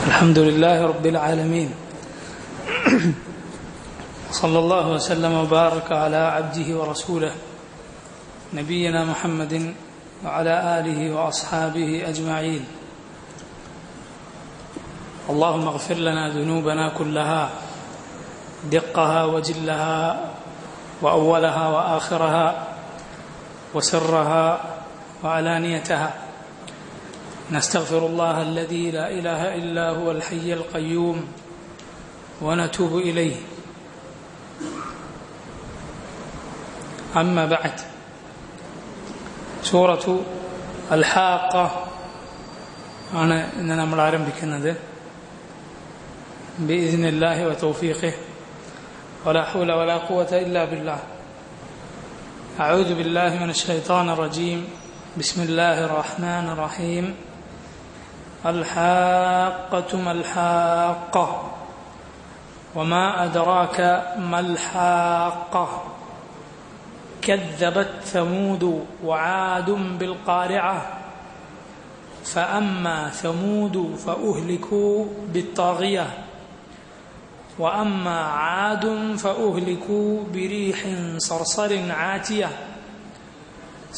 الحمد لله رب العالمين صلى الله وسلم وبارك على عبده ورسوله نبينا محمد وعلى آله وأصحابه أجمعين. اللهم اغفر لنا ذنوبنا كلها دقها وجلها وأولها وآخرها وسرها وعلانيتها. نستغفر الله الذي لا إله إلا هو الحي القيوم ونتوب إليه. أما بعد، സൂറത്തു അൽ-ഹാഖ ആണ് ഇന്ന് നമ്മൾ ആരംഭിക്കുന്നത്. ബിഇസ്നില്ലാഹി വതൗഫീഖിഹി വലാ ഹൗല വലാ ഖുവത ഇല്ലാ ബില്ലാഹ്. അഊദു ബില്ലാഹി മിനശ് ശൈത്വാനിർ റജീം. ബിസ്മില്ലാഹിർ റഹ്മാനിർ റഹീം. الحاقة ما الحاقة وما أدراك ما الحاقة كذبت ثمود وعاد بالقارعة فأما ثمود فأهلكوا بالطاغية وأما عاد فأهلكوا بريح صرصر عاتية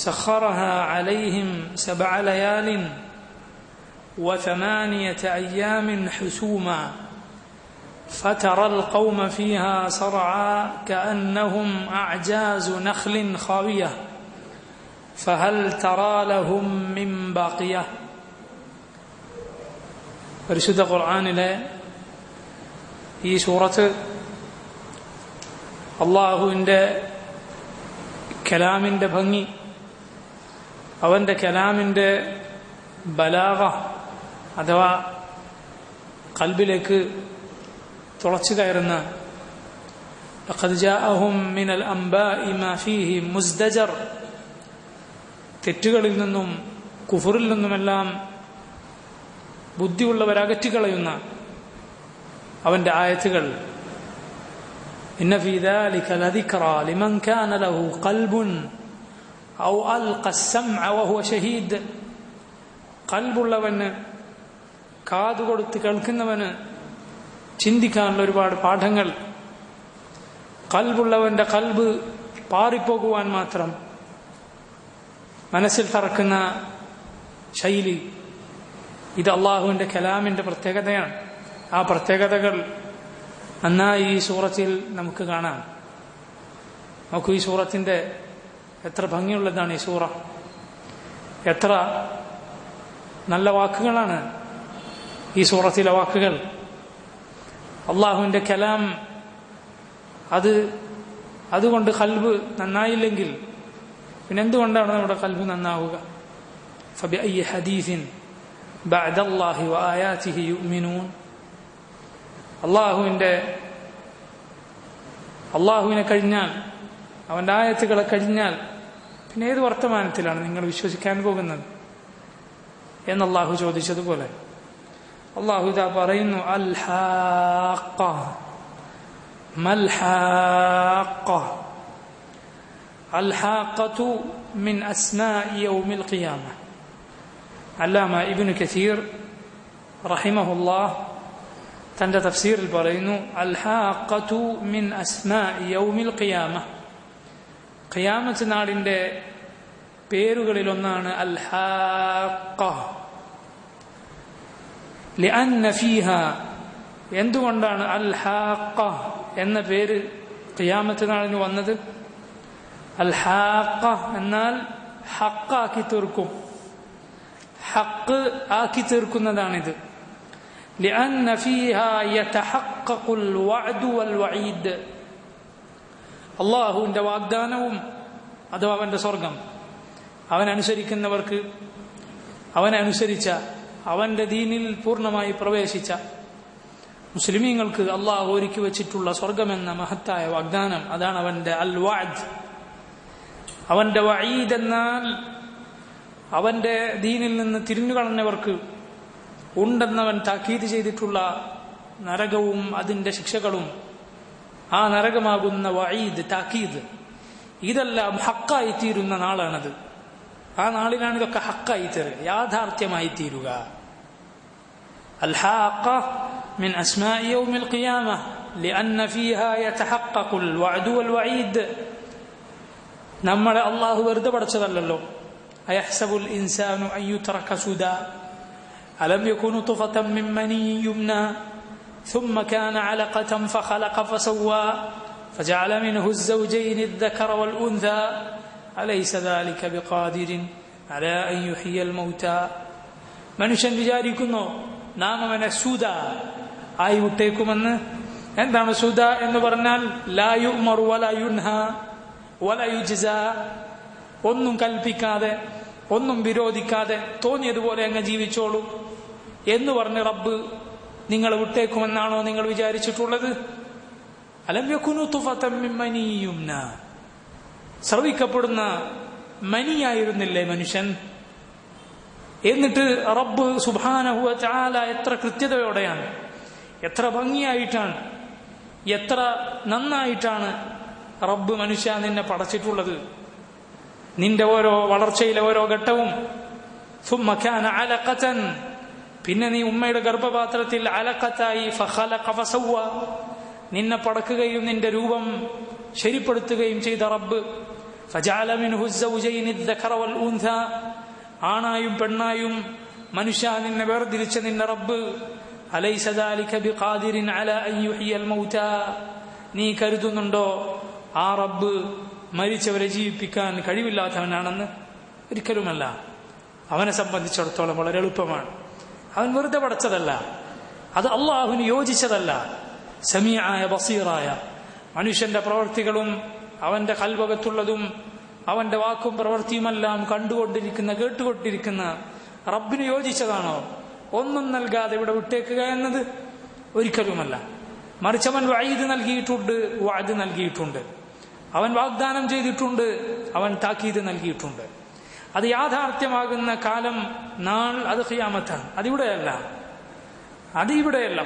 سخرها عليهم 7 ليال و8 أيام حسوما فترى القوم فيها صرعى كأنهم أعجاز نخل خاوية فهل ترى لهم من باقية. പരിശുദ്ധ ഖുർആനിലെ ഈ സൂറത്ത് അള്ളാഹുവിൻ്റെ കലാമിൻ്റെ ഭംഗി, അവൻ്റെ കലാമിൻ്റെ ബലാഗ അഥവാ ഖൽബിലേക്ക് തുളച്ചു കയറുന്ന ലഖദ് ജാഅഹും മിനൽ അംബാഇ മാ ഫീഹി മുസ്ദജർ, തെറ്റുകളിൽ നിന്നും കുഫറിൽ നിന്നുമെല്ലാം ബുദ്ധിയുള്ളവരകറ്റിക്കളയുന്ന അവന്റെ ആയത്തുകൾ. ഇന്ന ഫീ ദാലിക ലദിക്റ ലിമൻ കാന ലഹു ഖൽബുൻ ഔ അൽഖ അസ്സംഅ വഹുവ ഷഹീദ്. ഖൽബുള്ളവന്, കാതുകൊടുത്ത് കേൾക്കുന്നവന് ചിന്തിക്കാനുള്ള ഒരുപാട് പാഠങ്ങൾ. ഖൽബുള്ളവന്റെ ഖൽബ് പാറിപ്പോകുവാൻ മാത്രം മനസ്സിൽ തറക്കുന്ന ശൈലി, ഇത് അള്ളാഹുവിന്റെ കലാമിന്റെ പ്രത്യേകതയാണ്. ആ പ്രത്യേകതകൾ നന്നായി ഈ സൂറത്തിൽ നമുക്ക് കാണാം. നോക്കൂ, ഈ സൂറത്തിന്റെ എത്ര ഭംഗിയുള്ളതാണ് ഈ സൂറ. എത്ര നല്ല വാക്കുകളാണ് ഈ സൂറത്തിലെ വാക്കുകൾ. അള്ളാഹുവിന്റെ കലാം അതുകൊണ്ട് ഖൽബ് നന്നായില്ലെങ്കിൽ പിന്നെന്തുകൊണ്ടാണ് നമ്മുടെ ഖൽബ് നന്നാവുക? ഫബിഅയ്യി ഹദീസിൻ ബഅദല്ലാഹി വആയാതിഹി യുഅ്മിനൂൻ. അള്ളാഹുവിനെ കഴിഞ്ഞാൽ, അവന്റെ ആയത്തുകളെ കഴിഞ്ഞാൽ പിന്നെ ഏത് വർത്തമാനത്തിലാണ് നിങ്ങൾ വിശ്വസിക്കാൻ പോകുന്നത് എന്ന് അള്ളാഹു ചോദിച്ചതുപോലെ അള്ളാഹു ഇതാ പറയുന്നു, അൽ ഹാഖ മൽ ഹാഖ. അൽ ഹാഖതു മിൻ അസ്മാഇ യൗമിൽ ഖിയാമ. അല്ലാമ ഇബ്നു കസീർ റഹിമഹുല്ലാഹ് തന്റെ തഫ്സീറിൽ പറയുന്നു, അൽ ഹാഖതു മിൻ അസ്മാഇ യൗമിൽ ഖിയാമ. ഖിയാമത്ത് നാളിന്റെ പേരുകളിൽ ഒന്നാണ് അൽ ഹാഖ. ലിഅന്ന ഫീഹ, എന്തുകൊണ്ടാണ് അൽ ഹാഖ എന്ന പേര് ഖിയാമത്ത് നാളിന് വന്നത്? അൽ ഹാഖ എന്നാൽ ഹഖാക്കി തീർക്കും, ഹഖ് ആക്കി തീർക്കുന്നതാണിത്. ലിഅന്ന ഫീഹ യതഹഖഖുൽ വഅദു വൽ വഈദ്. അല്ലാഹുവിന്റെ വാഗ്ദാനവും അഥവാ അവന്റെ സ്വർഗം, അവനനുസരിക്കുന്നവർക്ക്, അവനനുസരിച്ച, അവന്റെ ദീനിൽ പൂർണ്ണമായി പ്രവേശിച്ച മുസ്ലിമീങ്ങൾക്ക് അള്ളാഹു ഒരുക്കി വെച്ചിട്ടുള്ള സ്വർഗമെന്ന മഹത്തായ വാഗ്ദാനം, അതാണ് അവന്റെ അൽ വഅദ്. അവന്റെ വഈദ് എന്നാൽ അവന്റെ ദീനിൽ നിന്ന് തിരിഞ്ഞുകളഞ്ഞവർക്ക് ഉണ്ടെന്നവൻ താക്കീത് ചെയ്തിട്ടുള്ള നരകവും അതിന്റെ ശിക്ഷകളും. ആ നരകമാകുന്ന വഈദ്, താക്കീത്, ഇതെല്ലാം ഹക്കായി തീരുന്ന നാളാണത്. ആ നാളിലാണ് ഇതൊക്കെ ഹക്കായി തീരുക, യാഥാർത്ഥ്യമായി തീരുക. الحاقة من أسماء يوم القيامة لأن فيها يتحقق الوعد والوعيد. നമ്മളെ അള്ളാഹു വെറുതെ പഠിച്ചതല്ലല്ലോ. അയഹ്സബുൽ ഇൻസാനു അൻ യുത്രക സുദാ അലം യകുനു തുഫതൻ മിൻ മനിയ്യിൻ യുംനാ ثم كان علقة فخلق فسوى فجعل منه الزوجين الذكر والأنثى أليس ذلك بقادر على أن يحيي الموتى. മനുഷ്യൻ വിചാരിക്കുന്നു നാം അവനെ സുദ ആയി വിട്ടേക്കുമെന്ന്. എന്താണ് സുദ എന്ന് പറഞ്ഞാൽ? ലാ യുഅ്മറു വലാ യുൻഹാ വലാ യുജ്സാ, ഒന്നും കൽപ്പിക്കാതെ ഒന്നും വിരോധിക്കാതെ തോന്നിയതുപോലെ അങ്ങ് ജീവിച്ചോളൂ എന്ന് പറഞ്ഞ് റബ്ബ് നിങ്ങൾ വിട്ടേക്കുമെന്നാണോ നിങ്ങൾ വിചാരിച്ചിട്ടുള്ളത്? അലം യകുനു തുഫതൻ മിൻ മനിയ്യിൻ യുംനാ, സ്രവിക്കപ്പെടുന്ന മനിയായിരുന്നില്ലേ മനുഷ്യൻ? എന്നിട്ട് റബ്ബ് സുബ്ഹാനഹു വ തആല എത്ര കൃത്യതയോടെയാണ്, എത്ര ഭംഗിയായിട്ടാണ്, എത്ര നന്നായിട്ടാണ് റബ്ബ് മനുഷ്യ നിന്നെ പടച്ചിട്ടുള്ളത്. നിന്റെ ഓരോ വളർച്ചയിലെ ഓരോ ഘട്ടവും ثم كان علقة, പിന്നെ നീ ഉമ്മയുടെ ഗർഭപാത്രത്തിൽ അലഖത്തായി ഫഖലഖ ഫസവ്വ, നിന്നെ പടക്കുകയും നിന്റെ രൂപം ശരിപ്പെടുത്തുകയും ചെയ്ത റബ്ബ്. ഫജഅല മിൻഹു الزوجين الذكر والأنثى, ആണായും പെണ്ണായും മനുഷ്യ നിന്നെ വേർതിരിച്ച നിന്റെ റബ്ബ്. അലൈസ ദാലിക ബിഖാദിരിൻ അലാ അൻ യുഹ്യിയൽ മൗതാ, നീ കരുതുന്നുണ്ടോ ആ റബ്ബ് മരിച്ചവരെ ജീവിപ്പിക്കാൻ കഴിവില്ലാത്തവനാണെന്ന്? ഒരിക്കലുമല്ല. അവനെ സംബന്ധിച്ചിടത്തോളം വളരെ എളുപ്പമാണ്. അവൻ വെറുതെ പടച്ചതല്ല, അത് അള്ളാഹുവിന് യോജിച്ചതല്ല. സമീആയ ബസീറായ, മനുഷ്യന്റെ പ്രവൃത്തികളും അവന്റെ കൽവകത്തുള്ളതും അവന്റെ വാക്കും പ്രവൃത്തിയുമെല്ലാം കണ്ടുകൊണ്ടിരിക്കുന്ന കേട്ടുകൊണ്ടിരിക്കുന്ന റബ്ബിന് യോജിച്ചതാണോ ഒന്നും നൽകാതെ ഇവിടെ വിട്ടേക്കുക എന്നത്? ഒരിക്കലുമല്ല. മറിച്ച് അവൻ വഈദ് നൽകിയിട്ടുണ്ട്, വഅദ് നൽകിയിട്ടുണ്ട്, അവൻ വാഗ്ദാനം ചെയ്തിട്ടുണ്ട്, അവൻ താക്കീത് നൽകിയിട്ടുണ്ട്. അത് യാഥാർത്ഥ്യമാകുന്ന കാലം, നാൾ, അത് ഖിയാമത്താണ്. അതിവിടെയല്ല.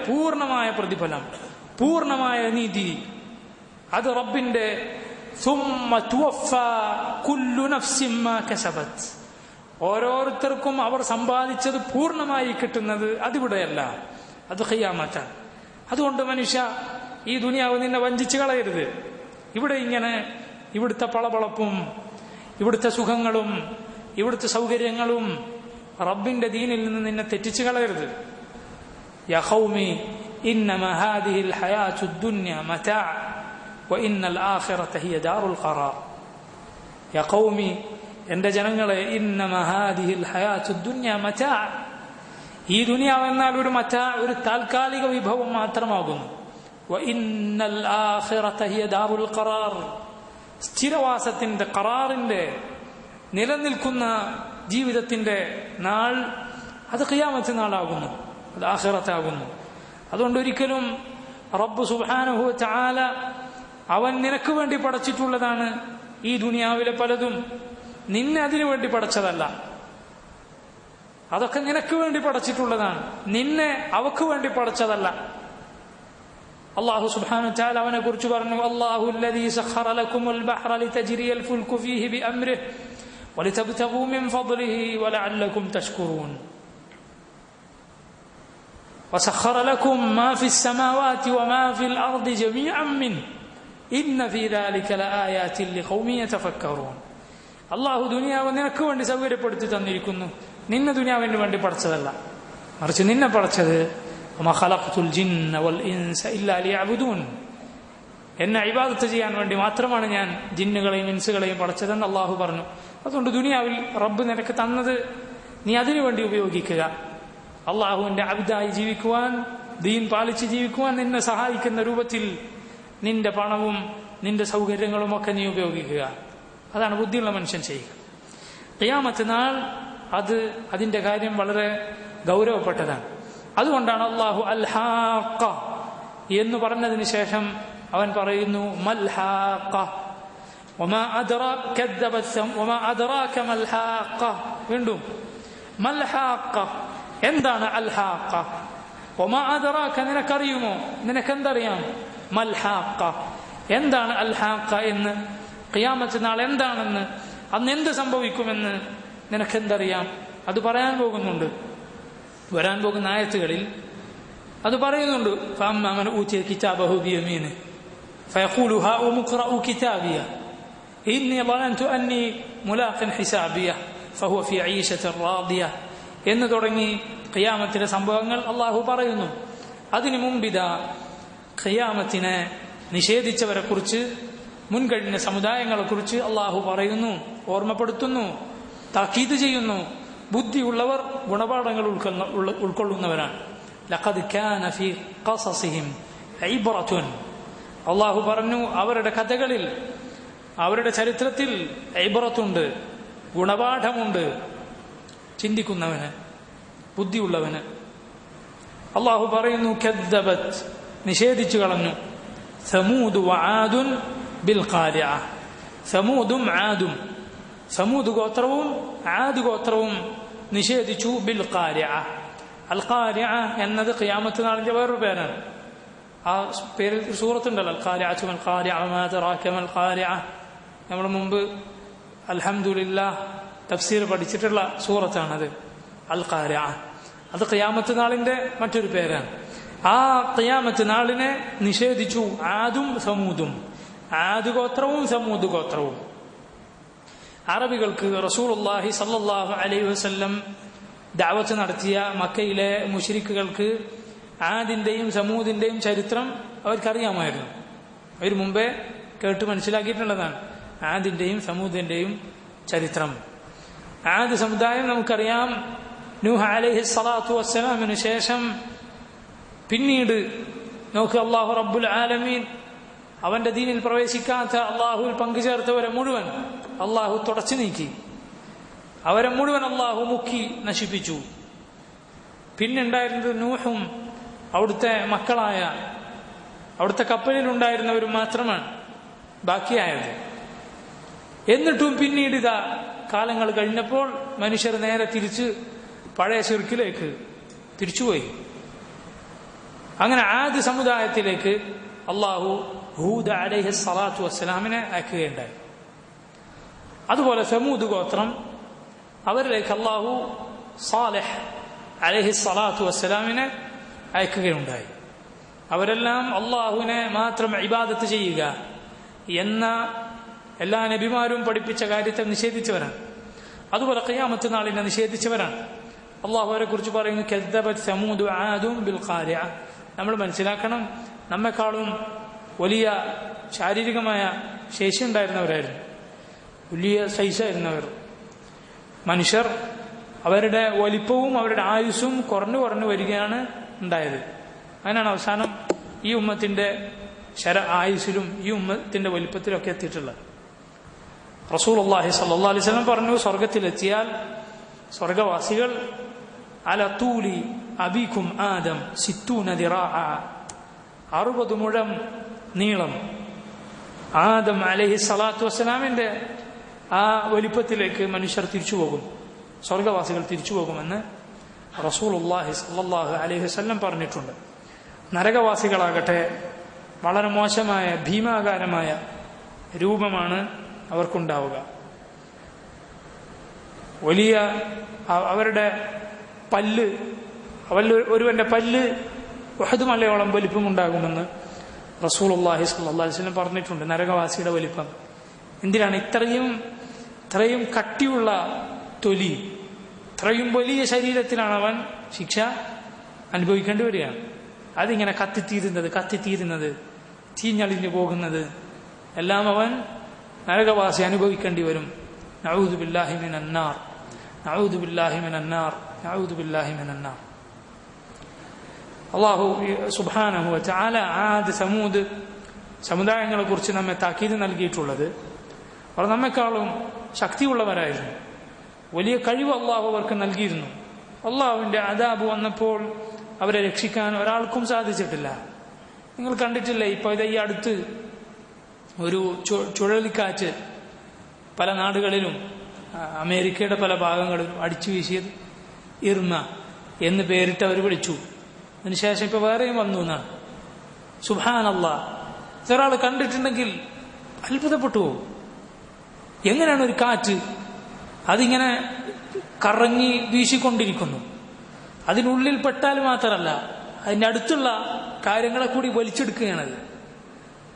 പൂർണ്ണമായ പ്രതിഫലം, പൂർണ്ണമായ നീതി അത് റബ്ബിന്റെ ثم توفى كل نفس ما كسبت, ഓരോരുത്തർക്കും അവർ സമ്പാദിച്ചത് പൂർണ്ണമായി കിട്ടുന്നത് അതിവിടെയല്ല, അത് ഖിയാമത്താണ്. അതുകൊണ്ട് മനുഷ്യ, ഈ ദുനിയാവ് നിന്നെ വഞ്ചിച്ചു കളയരുത്. ഇവിടെ ഇങ്ങനെ ഇവിടുത്തെ പളപളപ്പും ഇവിടുത്തെ സുഖങ്ങളും ഇവിടുത്തെ സൗകര്യങ്ങളും റബ്ബിന്റെ ദീനിൽ നിന്ന് നിന്നെ തെറ്റിച്ചു കളയരുത്. യാ ഖൗമി ഇന്നമാ ഹാദിഹിൽ ഹയാത്തുദ് ദുനിയ മതാ വഇന്നൽ ആഖിറത ഹിയ ദാറുൽ ഖറാർ. യാ ഖൗമി, എന്റെ ജനങ്ങളെ, ഇന്നമാ ഹാദിഹിൽ ഹയാത്തുദ് ദുനിയ മതാ, ഈ ദുനിയാവ് എന്നാൽ ഒരു മതാ, ഒരു താൽക്കാലിക വിഭവം മാത്രമാകുന്നു. വഇന്നൽ ആഖിറത ഹിയ ദാറുൽ ഖറാർ, സ്ഥിരവാസത്തിന്റെ, ഖറാറിന്റെ, നിലനിൽക്കുന്ന ജീവിതത്തിന്റെ നാൾ അത് ഖിയാമത്ത് നാളാകുന്നു, അത് ആഖിറത്താകുന്നു. അതുകൊണ്ട് ഒരിക്കലും റബ്ബ് സുബ്ഹാനഹു വ തആല അവൻ നിനക്ക് വേണ്ടി പടച്ചിട്ടുള്ളതാണ് ഈ ദുനിയാവിലെ പലതും. നിന്നെ അതിനു വേണ്ടി പടച്ചതല്ല. അതൊക്കെ നിനക്ക് വേണ്ടി പടച്ചിട്ടുള്ളതാണ്, നിന്നെ അവക്ക് വേണ്ടി പടച്ചതല്ല. അല്ലാഹു സുബ്ഹാനഹു വ തആല അവനെ കുറിച്ച് പറഞ്ഞു, അല്ലാഹു അല്ലദീ സഖറ ലക്കുമുൽ ബഹ്റ ലിതജ്രിയൽ ഫുൽകു ഫീഹി ബിഅംരിഹി വലിതബ്തഗൂ മിൻ ഫദ്ലിഹി വലഅല്ലകും തശ്കുറൂൻ. വസഖറ ലക്കും മാ ഫിസ് സമാവാതി വമാ ഫിൽ അർദി ജമീഅൻ മിൻഹു ഇന്ന ഫീ ദാലിക ലആയാതിൻ ലിഖൗമിൻ യതഫക്കറൂൻ. അല്ലാഹു ദുനിയാവ് നിനക്ക് വേണ്ടി സൗകര്യപ്പെടുത്തി തന്നിരിക്കുന്നു, നിന്നെ ദുനിയാവിന് വേണ്ടി പടച്ചതല്ല. മറിച്ച് നിന്നെ പടച്ചത് വമാ ഖലഖ്തുൽ ജിന്ന വൽ ഇൻസ ഇല്ലാ ലിയഅ്ബുദൂൻ, എന്നെ ഇബാദത്ത് ചെയ്യാൻ വേണ്ടി മാത്രമാണ് ഞാൻ ജിന്നുകളെയും ഇൻസുകളെയും പടച്ചതെന്ന് അള്ളാഹു പറഞ്ഞു. അതുകൊണ്ട് ദുനിയാവിൽ റബ്ബ് നിനക്ക് തന്നത് നീ അതിനു വേണ്ടി ഉപയോഗിക്കുക. അള്ളാഹുവിന്റെ അബ്ദായി ജീവിക്കുവാൻ, ദീൻ പാലിച്ച് ജീവിക്കുവാൻ നിന്നെ സഹായിക്കുന്ന രൂപത്തിൽ നിന്റെ പണവും നിന്റെ സൗകര്യങ്ങളും ഒക്കെ നീ ഉപയോഗിക്കുക. അതാണ് ബുദ്ധിയുള്ള മനുഷ്യൻ ചെയ്യുക. ഖിയാമത്ത് നാൾ അതിന്റെ കാര്യം വളരെ ഗൗരവപ്പെട്ടതാണ്. അതുകൊണ്ടാണ് അള്ളാഹു അൽ ഹാഖ എന്ന് പറഞ്ഞതിന് ശേഷം അവൻ പറയുന്നു മൽ ഹാഖ വമാ അദ്റാക മൽ ഹാഖ. വീണ്ടും മൽ ഹാഖ, എന്താണ് അൽ ഹാഖ? വമാ അദ്റാക, നിനക്കറിയുമോ, നിനക്കെന്തറിയാം? മൽ ഹാഖ, എന്താണ് അൽ ഹാഖ എന്ന്, ഖിയാമത്ത് നാൾ എന്താണെന്ന്, അന്ന് എന്ത് സംഭവിക്കുമെന്ന് നിനക്കെന്തറിയാം? അത് പറയാൻ പോകുന്നുണ്ട്. വരാൻ പോകുന്ന ആയത്തുകളിൽ അത് പറയുന്നുണ്ട്. ഫഅമ്മാ മൻ ഊതിയ കിതാബഹു ബിയമീനിഹി ഫയഖൂലു ഹാഉം ഇഖ്റഉ കിതാബിയ ഇന്നി ളനന്തു അന്നി മുലാഖിൻ ഹിസാബിയ ഫഹുവ ഫീ ഈശത്തിൻ റാദിയ എന്ന് തുടങ്ങി ഖിയാമത്തിലെ സംഭവങ്ങൾ അല്ലാഹു പറയുന്നു. അതിനു മുമ്പിതാ ഖിയാമത്തിനെ നിഷേധിച്ചവരെ കുറിച്ച്, മുൻകഴിഞ്ഞ സമുദായങ്ങളെക്കുറിച്ച് അല്ലാഹു പറയുന്നു, ഓർമ്മപ്പെടുത്തുന്നു, താക്കീത് ചെയ്യുന്നു. ബുദ്ധിയുള്ളവർ ഗുണപാഠങ്ങൾ ഉൾക്കൊള്ളുന്നവരാണ്. ലഖദ് കാന ഫീ ഖസസിഹിം ഇബ്റത്തുൻ. അല്ലാഹു പറഞ്ഞു, അവരുടെ കഥകളിൽ, അവരുടെ ചരിത്രത്തിൽ ഇബ്റത്തുണ്ട്, ഗുണപാഠമുണ്ട് ചിന്തിക്കുന്നവന്, ബുദ്ധിയുള്ളവന്. അല്ലാഹു പറയുന്നു, കദ്ദബത്, നിഷേധിച്ചു കളഞ്ഞു, സമൂദ് വആദുൻ ബിൽ ഖാരിഅ. സമൂദും ആദും, സമൂദ് ഗോത്രവും ആദ് ഗോത്രവും നിഷേധിച്ചു ബിൽ ഖാരിഅ. അൽ ഖാരിഅ എന്നത് ഖിയാമത്ത് നാളിന്റെ വേറൊരു പേരാണ്. ആ പേരിൽ സൂറത്തുണ്ടല്ലോ, അൽ ഖാരിഅതു മൽ ഖാരിഅ വമാ അദ്റാക മൽ ഖാരിഅ. നമ്മൾ മുമ്പ് അൽഹംദുലില്ലാഹ് തഫ്സീർ പഠിച്ചിട്ടുള്ള സൂറത്താണത്, അൽ ഖാരിഅ. അത് ഖിയാമത്ത് നാളിന്റെ മറ്റൊരു പേരാണ്. ആ ഖിയാമത്ത് നാളിനെ നിഷേധിച്ചു ആദും സമൂദും, ആദ് ഗോത്രവും സമൂദ് ഗോത്രവും. അറബികൾക്ക് റസൂലുള്ളാഹി സ്വല്ലല്ലാഹു അലൈഹി വസല്ലം ദഅവത്ത് നടത്തിയ മക്കയിലെ മുശ്രിക്കുകൾക്ക് ആദിന്റെയും സമൂദിന്റെയും ചരിത്രം അവർക്കറിയാമായിരുന്നു. അവർ മുമ്പേ കേട്ട് മനസ്സിലാക്കിയിട്ടുള്ളതാണ് ആദിന്റെയും സമൂദിന്റെയും ചരിത്രം. ആദ് സമുദായം നമുക്കറിയാം, നൂഹ് അലൈഹി സ്വലാത്തു വസ്സലാമിന് ശേഷം പിന്നീട് നോക്ക്, അല്ലാഹു റബ്ബുൽ ആലമീൻ അവന്റെ ദീനിൽ പ്രവേശിക്കാത്ത, അള്ളാഹുവിൽ പങ്കുചേർത്തവരെ മുഴുവൻ അള്ളാഹു തുടച്ചു നീക്കി. അവരെ മുഴുവൻ അള്ളാഹു മുക്കി നശിപ്പിച്ചു. പിന്നുണ്ടായിരുന്നത് നൂഹും അവിടുത്തെ മക്കളായ, അവിടുത്തെ കപ്പലിലുണ്ടായിരുന്നവരും മാത്രമാണ് ബാക്കിയായത്. എന്നിട്ടും പിന്നീട് ഇതാ കാലങ്ങൾ കഴിഞ്ഞപ്പോൾ മനുഷ്യർ നേരെ തിരിച്ച് പഴയ ശിർക്കിലേക്ക് തിരിച്ചുപോയി. അങ്ങനെ ആദ് സമുദായത്തിലേക്ക് അള്ളാഹു ഹൂദ് അലൈഹി സ്വലാത്തു വസ്സലാമിനെ അയക്കുകയുണ്ടായി. അതുപോലെ സമൂദ് ഗോത്രം, അവരിലേക്ക് അള്ളാഹു സാലിഹ് അലൈഹി സ്വലാത്തു വസ്സലാമിനെ അയക്കുകയുണ്ടായി. അവരെല്ലാം അള്ളാഹുവിനെ മാത്രം ഇബാദത്ത് ചെയ്യുക എന്ന എല്ലാ നബിമാരും പഠിപ്പിച്ച കാര്യത്തെ നിഷേധിച്ചവരാണ്. അതുപോലെ ഖിയാമത്ത് നാളിനെ നിഷേധിച്ചവരാണ്. അള്ളാഹു അവരെ കുറിച്ച് പറയുന്നു, കദ്ദബത് സമൂദു ആദും ബിൽ ഖാരിഅ. നമ്മൾ മനസ്സിലാക്കണം, നമ്മെക്കാളും വലിയ ശാരീരികമായ ശേഷി ഉണ്ടായിരുന്നവരായിരുന്നു, വലിയ സൈസായിരുന്നവർ മനുഷ്യർ. അവരുടെ വലിപ്പവും അവരുടെ ആയുസ്സും കുറഞ്ഞു കുറഞ്ഞു വരികയാണ് ഉണ്ടായത്. അങ്ങനെയാണ് അവസാനം ഈ ഉമ്മത്തിന്റെ ആയുസ്സിലും ഈ ഉമ്മത്തിന്റെ വലിപ്പത്തിലൊക്കെ എത്തിയിട്ടുള്ളത്. റസൂലുള്ളാഹി സ്വല്ലല്ലാഹു അലൈഹി വസല്ലം പറഞ്ഞു, സ്വർഗത്തിലെത്തിയാൽ സ്വർഗവാസികൾ അല തൂലി അബീക്കും ആദം 60 ദിറാഅ, 60 മുഴം നീളം ആദം അലൈഹി സ്വലാത്തു വസ്സലാമിന്റെ ആ വലിപ്പത്തിലേക്ക് മനുഷ്യർ തിരിച്ചുപോകും, സ്വർഗവാസികൾ തിരിച്ചുപോകുമെന്ന് റസൂലുള്ളാഹി സ്വല്ലല്ലാഹു അലൈഹി വസല്ലം പറഞ്ഞിട്ടുണ്ട്. നരകവാസികളാകട്ടെ വളരെ മോശമായ ഭീമാകാരമായ രൂപമാണ് അവർക്കുണ്ടാവുക. വലിയ അവരുടെ പല്ല്, ഒരുവന്റെ പല്ല് ഉഹദ് മലയോളം വലിപ്പമുണ്ടാകുമെന്ന് റസൂലുള്ളാഹി സ്വല്ലല്ലാഹു അലൈഹി വസല്ലം പറഞ്ഞിട്ടുണ്ട്. നരകവാസിയുടെ വലിപ്പം എന്തിനാണ്? ഇത്രയും കട്ടിയുള്ള തൊലി, ഇത്രയും വലിയ ശരീരത്തിലാണ് അവൻ ശിക്ഷ അനുഭവിക്കേണ്ടി വരികയാണ്. അതിങ്ങനെ കത്തിത്തീരുന്നത് തീഞ്ഞളിഞ്ഞു പോകുന്നത് എല്ലാം അവൻ നരകവാസി അനുഭവിക്കേണ്ടി വരും. നഊദു ബില്ലാഹി മിനന്നാർ, നഊദു ബില്ലാഹി മിനന്നാർ, നഊദു ബില്ലാഹി മിനന്നാർ. അല്ലാഹു സുബ്ഹാനഹു വ തആല ആദ് സമൂദ് സമുദായങ്ങളെ കുറിച്ച് നമ്മെ താക്കീത് നൽകിയിട്ടുള്ളത് അവർ നമ്മെക്കാളും ശക്തിയുള്ളവരായിരുന്നു. വലിയ കഴിവ് അള്ളാഹു അവർക്ക് നൽകിയിരുന്നു. അള്ളാഹുവിന്റെ അദാബ് വന്നപ്പോൾ അവരെ രക്ഷിക്കാൻ ഒരാൾക്കും സാധിച്ചിട്ടില്ല. നിങ്ങൾ കണ്ടിട്ടില്ലേ, ഇപ്പൊ ഈ അടുത്ത് ഒരു ചുഴലിക്കാറ്റ് പല നാടുകളിലും അമേരിക്കയുടെ പല ഭാഗങ്ങളിലും അടിച്ചു വീശിയത്. ഇർമ എന്ന് പേരിട്ട് അവർ വിളിച്ചു. അതിനുശേഷം ഇപ്പൊ വേറെയും വന്നു എന്നാണ്. സുബ്ഹാനല്ലാഹ്, ഇതൊരാൾ കണ്ടിട്ടുണ്ടെങ്കിൽ അത്ഭുതപ്പെട്ടു പോകും. എങ്ങനെയാണ് ഒരു കാറ്റ് അതിങ്ങനെ കറങ്ങി വീശിക്കൊണ്ടിരിക്കുന്നു, അതിനുള്ളിൽ പെട്ടാൽ മാത്രമല്ല അതിൻ്റെ അടുത്തുള്ള കാര്യങ്ങളെ കൂടി വലിച്ചെടുക്കുകയാണത്.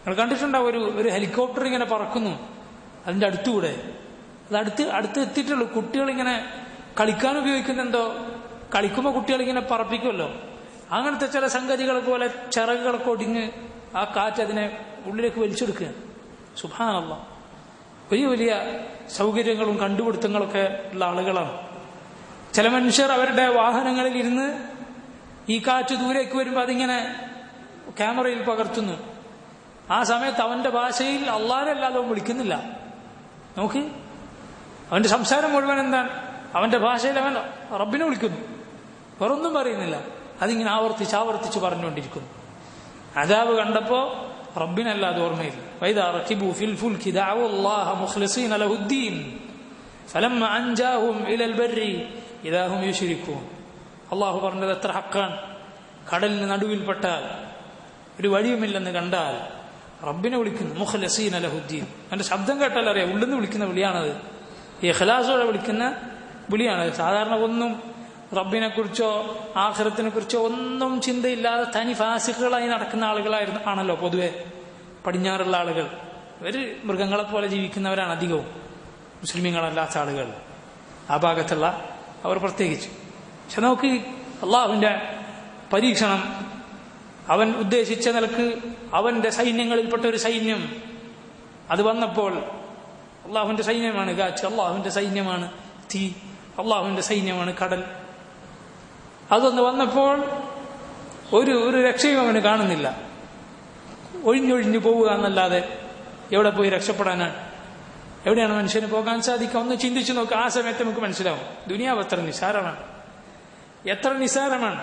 നിങ്ങൾ കണ്ടിട്ടുണ്ടാവും, ഒരു ഹെലികോപ്റ്റർ ഇങ്ങനെ പറക്കുന്നു അതിൻ്റെ അടുത്തുകൂടെ. അത് അടുത്ത് എത്തിയിട്ടുള്ളൂ. കുട്ടികളിങ്ങനെ കളിക്കാൻ ഉപയോഗിക്കുന്നെന്തോ, കളിക്കുമ്പോൾ കുട്ടികളിങ്ങനെ പറപ്പിക്കുമല്ലോ, അങ്ങനത്തെ ചില സംഗതികളെ പോലെ ചിറകുകളൊക്കെ ഒടിഞ്ഞ് ആ കാറ്റ് അതിനെ ഉള്ളിലേക്ക് വലിച്ചെടുക്കുകയാണ്. സുബ്ഹാനല്ലാഹ്. വലിയ വലിയ സൗകര്യങ്ങളും കണ്ടുപിടുത്തങ്ങളൊക്കെ ഉള്ള ആളുകളാണ്. ചില മനുഷ്യർ അവരുടെ വാഹനങ്ങളിൽ ഇരുന്ന് ഈ കാറ്റ് ദൂരേക്ക് വരുമ്പോൾ അതിങ്ങനെ ക്യാമറയിൽ പകർത്തുന്നു. ആ സമയത്ത് അവന്റെ ഭാഷയിൽ അല്ലാഹുവല്ലാതെ അവൻ വിളിക്കുന്നില്ല. നോക്ക്, അവന്റെ സംസാരം മുഴുവൻ എന്താണ്? അവന്റെ ഭാഷയിൽ അവൻ റബ്ബിനെ വിളിക്കുന്നു, വേറൊന്നും പറയുന്നില്ല. അതിങ്ങനെ ആവർത്തിച്ച് പറഞ്ഞുകൊണ്ടിരിക്കുന്നു. അദാബ് കണ്ടപ്പോ റബ്ബിനല്ലാതെ ഓർമ്മയില്ല. വൈദാ റകിബു ഫിൽ ഫുൽകി ദഅവു അല്ലാഹ മുഖ്ലിസീന ലഹുദ്ദീൻ ഫലമ്മ അൻജാഹും ഇലൽ ബർരി ഇദാ ഹും യുശ്രികൂൻ. അല്ലാഹു പറഞ്ഞത് എത്ര ഹക്കാണ്. കടലിന് നടുവിൽപ്പെട്ടാൽ ഒരു വഴിയുമില്ലെന്ന് കണ്ടാൽ റബ്ബിനെ വിളിക്കുന്നു, മുഖ്ലിസീന ലഹുദ്ദീൻ. അവന്റെ ശബ്ദം കേട്ടാൽ അറിയാം, ഉള്ളിന്ന് വിളിക്കുന്ന വിളിയാണത്. ഈ ഇഖ്ലാസോടെ വിളിക്കുന്ന വിളിയാണത്. സാധാരണ ഒന്നും റബ്ബിനെ കുറിച്ചോ ആഖിറത്തിനെ കുറിച്ചോ ഒന്നും ചിന്തയില്ലാതെ തനി ഫാസിഖുകളായി നടക്കുന്ന ആണല്ലോ പൊതുവെ പടിഞ്ഞാറുള്ള ആളുകൾ. ഇവര് മൃഗങ്ങളെ പോലെ ജീവിക്കുന്നവരാണ് അധികവും, മുസ്ലിമീങ്ങളല്ലാത്ത ആളുകൾ ആ ഭാഗത്തുള്ള അവർ പ്രത്യേകിച്ച്. പക്ഷെ നമുക്ക് അള്ളാഹുവിന്റെ പരീക്ഷണം, അവൻ ഉദ്ദേശിച്ച നിലക്ക് അവന്റെ സൈന്യങ്ങളിൽപ്പെട്ട ഒരു സൈന്യം അത് വന്നപ്പോൾ, അള്ളാഹുവിന്റെ സൈന്യമാണ് കാറ്റ്, അള്ളാഹുവിന്റെ സൈന്യമാണ് തീ, അള്ളാഹുവിന്റെ സൈന്യമാണ് കടൽ. അതൊന്ന് വന്നപ്പോൾ ഒരു രക്ഷയും അവന് കാണുന്നില്ല. ഒഴിഞ്ഞൊഴിഞ്ഞു പോവുക എന്നല്ലാതെ എവിടെ പോയി രക്ഷപ്പെടാനാണ്? എവിടെയാണ് മനുഷ്യന് പോകാൻ സാധിക്കുക? ഒന്ന് ചിന്തിച്ചു നോക്കുക. ആ സമയത്ത് നമുക്ക് മനസ്സിലാവും ദുനിയാവ് എത്ര നിസാരമാണ്, എത്ര നിസാരമാണ്.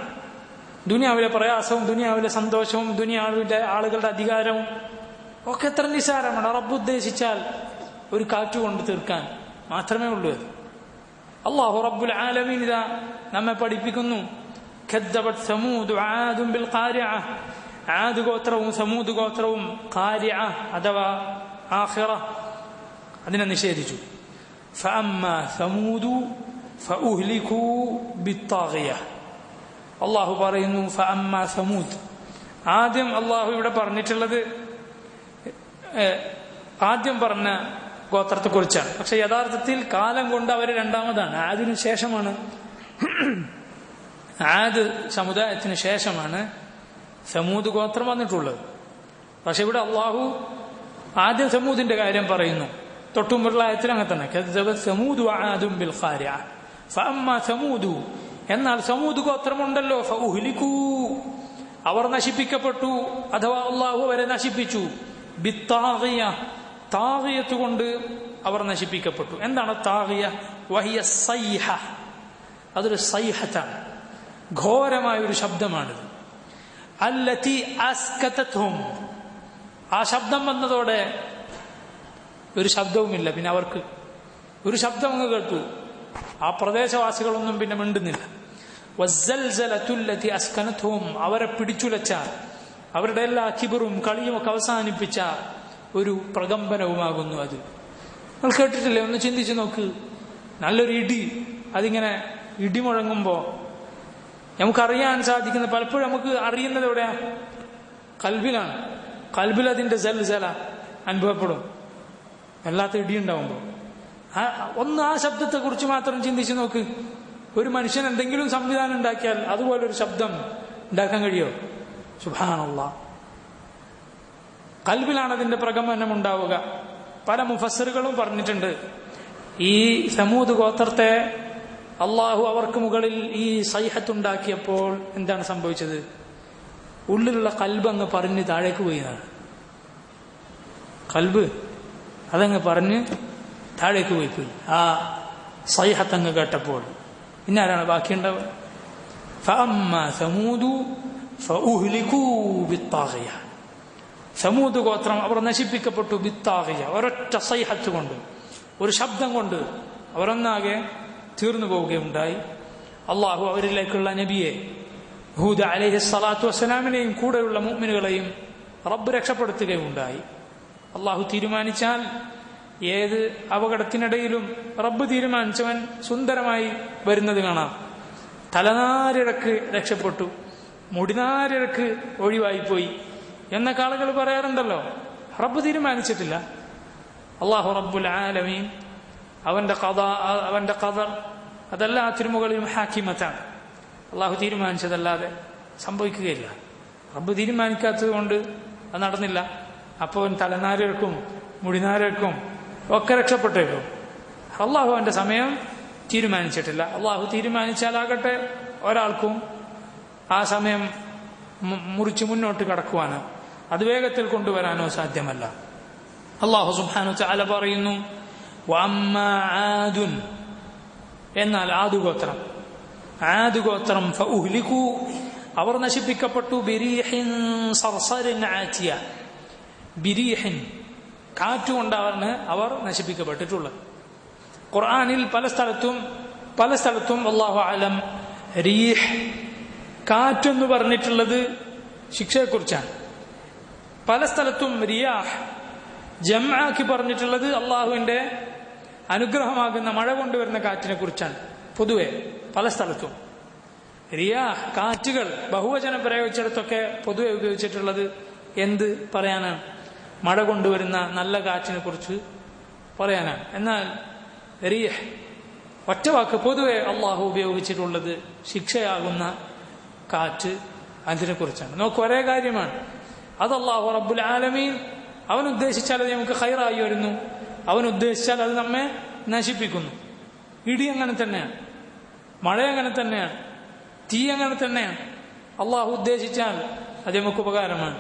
ദുനിയാവിലെ പ്രയാസവും ദുനിയാവിലെ സന്തോഷവും ദുനിയാവിലെ ആളുകളുടെ അധികാരവും ഒക്കെ എത്ര നിസാരമാണ്. റബ്ബ് ഉദ്ദേശിച്ചാൽ ഒരു കാറ്റുകൊണ്ട് തീർക്കാൻ മാത്രമേ ഉള്ളൂ. അത് അല്ലാഹു റബ്ബുൽ ആലമീൻ ഇതാ നമ്മെ പഠിപ്പിക്കുന്നു. കദ്ദബത് സമൂദ് ആദും ബിൽ ഖാരിഅ. ആദ് ഗോത്രവും സമൂദ് ഗോത്രവും ഖാരിഅ അഥവാ ആഖിറ അതിനെ നിഷേധിച്ചു. ഫഅമ്മാ സമൂദു ഫഉഹ്ലികൂ ബിത്താഗിയ. അല്ലാഹു പറയുന്നു ഫഅമ്മാ സമൂദ്. ആദ്യം അല്ലാഹു ഇവിടെ പറഞ്ഞിട്ടുള്ളത് ആദ്യം പറഞ്ഞ ഗോത്രത്തെ കുറിച്ചാണ്. പക്ഷെ യഥാർത്ഥത്തിൽ കാലം കൊണ്ട് അവർ രണ്ടാമതാണ്. ആദിനു ശേഷമാണ്, ആദ് സമുദായത്തിന് ശേഷമാണ് സമൂദ് ഗോത്രം വന്നിട്ടുള്ളത്. പക്ഷെ ഇവിടെ അള്ളാഹു ആദ്യം സമൂദിന്റെ കാര്യം പറയുന്നു. തൊട്ടുമുള്ള ആയത്തിൽ അങ്ങനെ തന്നെ കദ്ദബത് സമൂദു ആദും ബിൽ ഖാരിഅ ഫഅമ്മാ സമൂദു. എന്നാൽ സമൂദ് ഗോത്രമുണ്ടല്ലോ ഫഉഹ്ലികൂ, അവർ നശിപ്പിക്കപ്പെട്ടു, അഥവാ അള്ളാഹു അവരെ നശിപ്പിച്ചു. ബിത്താഗിയ, താഗിയത്ത് കൊണ്ട് അവർ നശിപ്പിക്കപ്പെട്ടു. എന്താണ് താഗിയ? വഹിയ സൈഹ. അതൊരു സൈഹത്താണ്, ഘോരമായ ഒരു ശബ്ദമാണിത്. അല്ലതി അസ്കതത്ഹും. ആ ശബ്ദം വന്നതോടെ ഒരു ശബ്ദവുമില്ല. പിന്നെ അവർക്ക് ഒരു ശബ്ദം അങ്ങ് കേട്ടു. ആ പ്രദേശവാസികളൊന്നും പിന്നെ മിണ്ടുന്നില്ല. വസ്സൽസലതുല്ലതി അസ്കനത്ഹും. അവരെ പിടിച്ചുലച്ച, അവരുടെ എല്ലാ കിബറും കളിയും ഒക്കെ അവസാനിപ്പിച്ച ഒരു പ്രകമ്പനവുമാകുന്നു അത്. നിങ്ങൾ കേട്ടിട്ടില്ലേ? ഒന്ന് ചിന്തിച്ചു നോക്ക്. നല്ലൊരു ഇടി, അതിങ്ങനെ ഇടി മുഴങ്ങുമ്പോൾ നമുക്കറിയാൻ സാധിക്കുന്ന, പലപ്പോഴും നമുക്ക് അറിയുന്നത് എവിടെയാ? കൽബിലാണ്. കൽബിൽ അതിന്റെ സൽസല അനുഭവപ്പെടും വല്ലാത്ത ഇടിയുണ്ടാവുമ്പോൾ. ഒന്ന് ആ ശബ്ദത്തെ കുറിച്ച് മാത്രം ചിന്തിച്ചു നോക്ക്. ഒരു മനുഷ്യൻ എന്തെങ്കിലും സംവിധാനം ഉണ്ടാക്കിയാൽ അതുപോലൊരു ശബ്ദം ഉണ്ടാക്കാൻ കഴിയോ? സുബ്ഹാനല്ലാഹ്. കൽബിലാണ് അതിന്റെ പ്രകമ്പനം ഉണ്ടാവുക. പല മുഫസ്സിറുകളും പറഞ്ഞിട്ടുണ്ട്, ഈ സമൂദ് ഗോത്രത്തെ അള്ളാഹു അവർക്ക് മുകളിൽ ഈ സൈഹത്തുണ്ടാക്കിയപ്പോൾ എന്താണ് സംഭവിച്ചത്? ഉള്ളിലുള്ള കൽബ് അങ്ങ് പറഞ്ഞ് താഴേക്ക് പോയതാണ്. കൽബ് അതങ്ങ് പറഞ്ഞ് താഴേക്ക് പോയി. ആ സൈഹത്ത് അങ്ങ് കേട്ടപ്പോൾ പിന്നെ ആരാണ് ബാക്കിയുണ്ടാവുക? ഫഅമ്മാ സമൂദു ഫഉഹ്ലികൂ ബിത്താഗിയ. സമൂദ് ഗോത്രം അവർ നശിപ്പിക്കപ്പെട്ടു. ബിത്താഗിയ, ഒരൊറ്റ സൈഹത്ത് കൊണ്ട്, ഒരു ശബ്ദം കൊണ്ട് അവരൊന്നാകെ തീർന്നു പോവുകയുണ്ടായി. അള്ളാഹു അവരിലേക്കുള്ള നബിയെ ഹൂദ് അലൈഹി സ്വലാത്തു വസ്സലാമിനെയും കൂടെയുള്ള മുഅ്മിനുകളെയും റബ്ബ് രക്ഷപ്പെടുത്തുകയുണ്ടായി. അള്ളാഹു തീരുമാനിച്ചാൽ ഏത് അപകടത്തിനിടയിലും റബ്ബ് തീരുമാനിച്ചവൻ സുന്ദരമായി വരുന്നത് കാണാം. തലനാരിഴക്ക് രക്ഷപ്പെട്ടു. മുടിനാരക്ക് ഒഴിവായിപ്പോയി എന്നൊക്കെ ആളുകൾ പറയാറുണ്ടല്ലോ. റബ്ബ് തീരുമാനിച്ചിട്ടില്ല. അല്ലാഹു റബ്ബുൽ ആലമീൻ അവന്റെ ഖദർ അതെല്ലാത്തിനു മുകളിലും ഹാക്കിമത്താണ്. അള്ളാഹു തീരുമാനിച്ചതല്ലാതെ സംഭവിക്കുകയില്ല. റബ്ബ് തീരുമാനിക്കാത്തത് കൊണ്ട് അത് നടന്നില്ല. അപ്പോൾ തലനാരക്കും മുടിനാരക്കും ഒക്കെ രക്ഷപ്പെട്ടേക്കും. അള്ളാഹു അവന്റെ സമയം തീരുമാനിച്ചിട്ടില്ല. അള്ളാഹു തീരുമാനിച്ചാലാകട്ടെ ഒരാൾക്കും ആ സമയം മുറിച്ച് മുന്നോട്ട് കടക്കുവാനോ അത് വേഗത്തിൽ കൊണ്ടുവരാനോ സാധ്യമല്ല. അള്ളാഹു സുബ്ഹാനഹു വ തആല പറയുന്നു, വഅമ്മാ ആദുൻ, എന്നാൽ ആദുഗോത്രം ഫഉഹ്ലികൂ, അവർ നശിപ്പിക്കപ്പെട്ടു, ബിരീഹിൻ സർസറിൻ ആതിയ, ബിരീഹിൻ കാറ്റുകൊണ്ടാണ് അവർ നശിപ്പിക്കപ്പെട്ടിട്ടുള്ളത്. ഖുർആനിൽ പല സ്ഥലത്തും അല്ലാഹു അലം റീഹ് കാറ്റെന്ന് പറഞ്ഞിട്ടുള്ളത് ശിക്ഷയെക്കുറിച്ചാണ്. പല സ്ഥലത്തും റിയാഹ് ജംആക്കി പറഞ്ഞിട്ടുള്ളത് അള്ളാഹുവിന്റെ അനുഗ്രഹമാകുന്ന മഴ കൊണ്ടുവരുന്ന കാറ്റിനെ കുറിച്ചാണ്. പൊതുവെ പല സ്ഥലത്തും റിയാഹ് കാറ്റുകൾ ബഹുവചനം പ്രയോഗിച്ചിടത്തൊക്കെ പൊതുവെ ഉപയോഗിച്ചിട്ടുള്ളത് എന്ത് പറയാനാണ്? മഴ കൊണ്ടുവരുന്ന നല്ല കാറ്റിനെ കുറിച്ച് പറയാനാണ്. എന്നാൽ റീഹ് ഒറ്റ വാക്ക് പൊതുവെ അള്ളാഹു ഉപയോഗിച്ചിട്ടുള്ളത് ശിക്ഷയാകുന്ന കാറ്റ് അതിനെ കുറിച്ചാണ്. നമുക്ക് ഒരേ കാര്യമാണ്. അത് അല്ലാഹു റബ്ബുൽ ആലമീൻ അവൻ ഉദ്ദേശിച്ചാൽ അത് നമുക്ക് ഖൈറായി വരുന്നു, അവൻ ഉദ്ദേശിച്ചാൽ അത് നമ്മെ നശിപ്പിക്കുന്നു. ഇടി അങ്ങനെ തന്നെയാണ്, മഴ അങ്ങനെ തന്നെയാണ്, തീ അങ്ങനെ തന്നെയാണ്. അള്ളാഹു ഉദ്ദേശിച്ചാൽ അത് നമുക്ക് ഉപകാരമാണ്.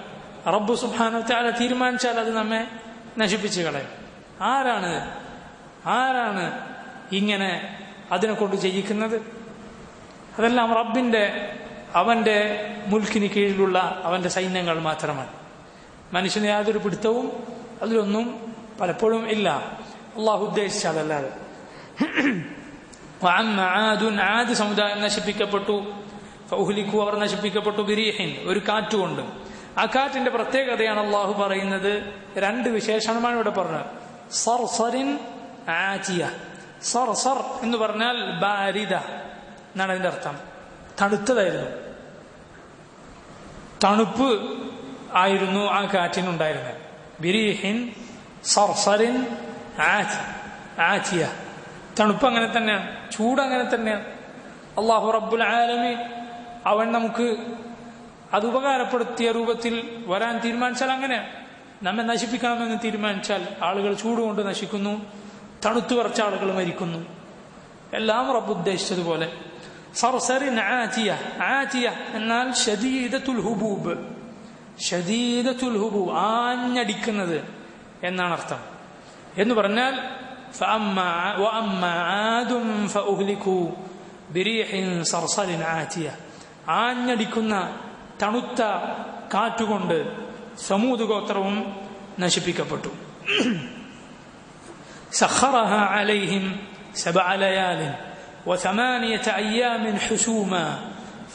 റബ്ബ് സുബ്ഹാനഹു വ തആല തീരുമാനിച്ചാൽ അത് നമ്മെ നശിപ്പിച്ചു കളയും. ആരാണ് ഇങ്ങനെ അതിനെ കൊണ്ട് ചെയ്യിക്കുന്നത്? അതെല്ലാം അവന്റെ മുൽക്കിന് കീഴിലുള്ള അവന്റെ സൈന്യങ്ങൾ മാത്രമാണ്. മനുഷ്യന് യാതൊരു പിടുത്തവും അതിലൊന്നും പലപ്പോഴും ഇല്ല, അള്ളാഹു ഉദ്ദേശിച്ചാലല്ലാതെ. ആദ് സമുദായം നശിപ്പിക്കപ്പെട്ടു, ഫഉഹ്ലികൂ അവർ നശിപ്പിക്കപ്പെട്ടു, ബിരീഹിൻ ഒരു കാറ്റുകൊണ്ട്. ആ കാറ്റിന്റെ പ്രത്യേകതയാണ് അള്ളാഹു പറയുന്നത്. രണ്ട് വിശേഷണമാണ് ഇവിടെ പറഞ്ഞത്. സർസറിൻ ആതിയ. സർസർ എന്ന് പറഞ്ഞാൽ ബാരിദ എന്നാണ് അതിന്റെ അർത്ഥം. തണുത്തതായിരുന്നു, തണുപ്പ് ആയിരുന്നു ആ കാറ്റിനുണ്ടായിരുന്നത്. ബിരീഹിൻ സർസറിൻ ആതിയ, തണുപ്പ് അങ്ങനെ തന്നെയാണ്, ചൂട് അങ്ങനെ തന്നെയാണ്. അല്ലാഹു റബ്ബുൽ ആലമീൻ അവൻ നമുക്ക് അത് ഉപകാരപ്പെടുത്തിയ രൂപത്തിൽ വരാൻ തീരുമാനിച്ചാൽ അങ്ങനെ, നമ്മെ നശിപ്പിക്കണമെന്ന് തീരുമാനിച്ചാൽ ആളുകൾ ചൂടുകൊണ്ട് നശിക്കുന്നു, തണുത്തു വരച്ച ആളുകൾ മരിക്കുന്നു. എല്ലാം റബ്ബ് ഉദ്ദേശിച്ചതുപോലെ. സർസറിൻ ആതിയ, ആതിയ എന്നാൽ ശദീദത്തുൽ ഹുബൂബ്, ശദീദത്തുൽ ഹുബൂബ് ആഞ്ഞടിക്കുന്നത് എന്നാണ് അർത്ഥം. എന്ന് പറഞ്ഞാൽ വഅമ്മാ ആദും ഫഉഹ്ലികൂ ബിരീഹിൻ സർസറിൻ ആതിയ, ആഞ്ഞടിക്കുന്ന തണുത്ത കാറ്റുകൊണ്ട് സമൂദ് ഗോത്രവും നശിപ്പിക്കപ്പെട്ടു. സഖറഹാ അലൈഹിം സബഅ ലയാലിൻ وثمانية أيام حسوما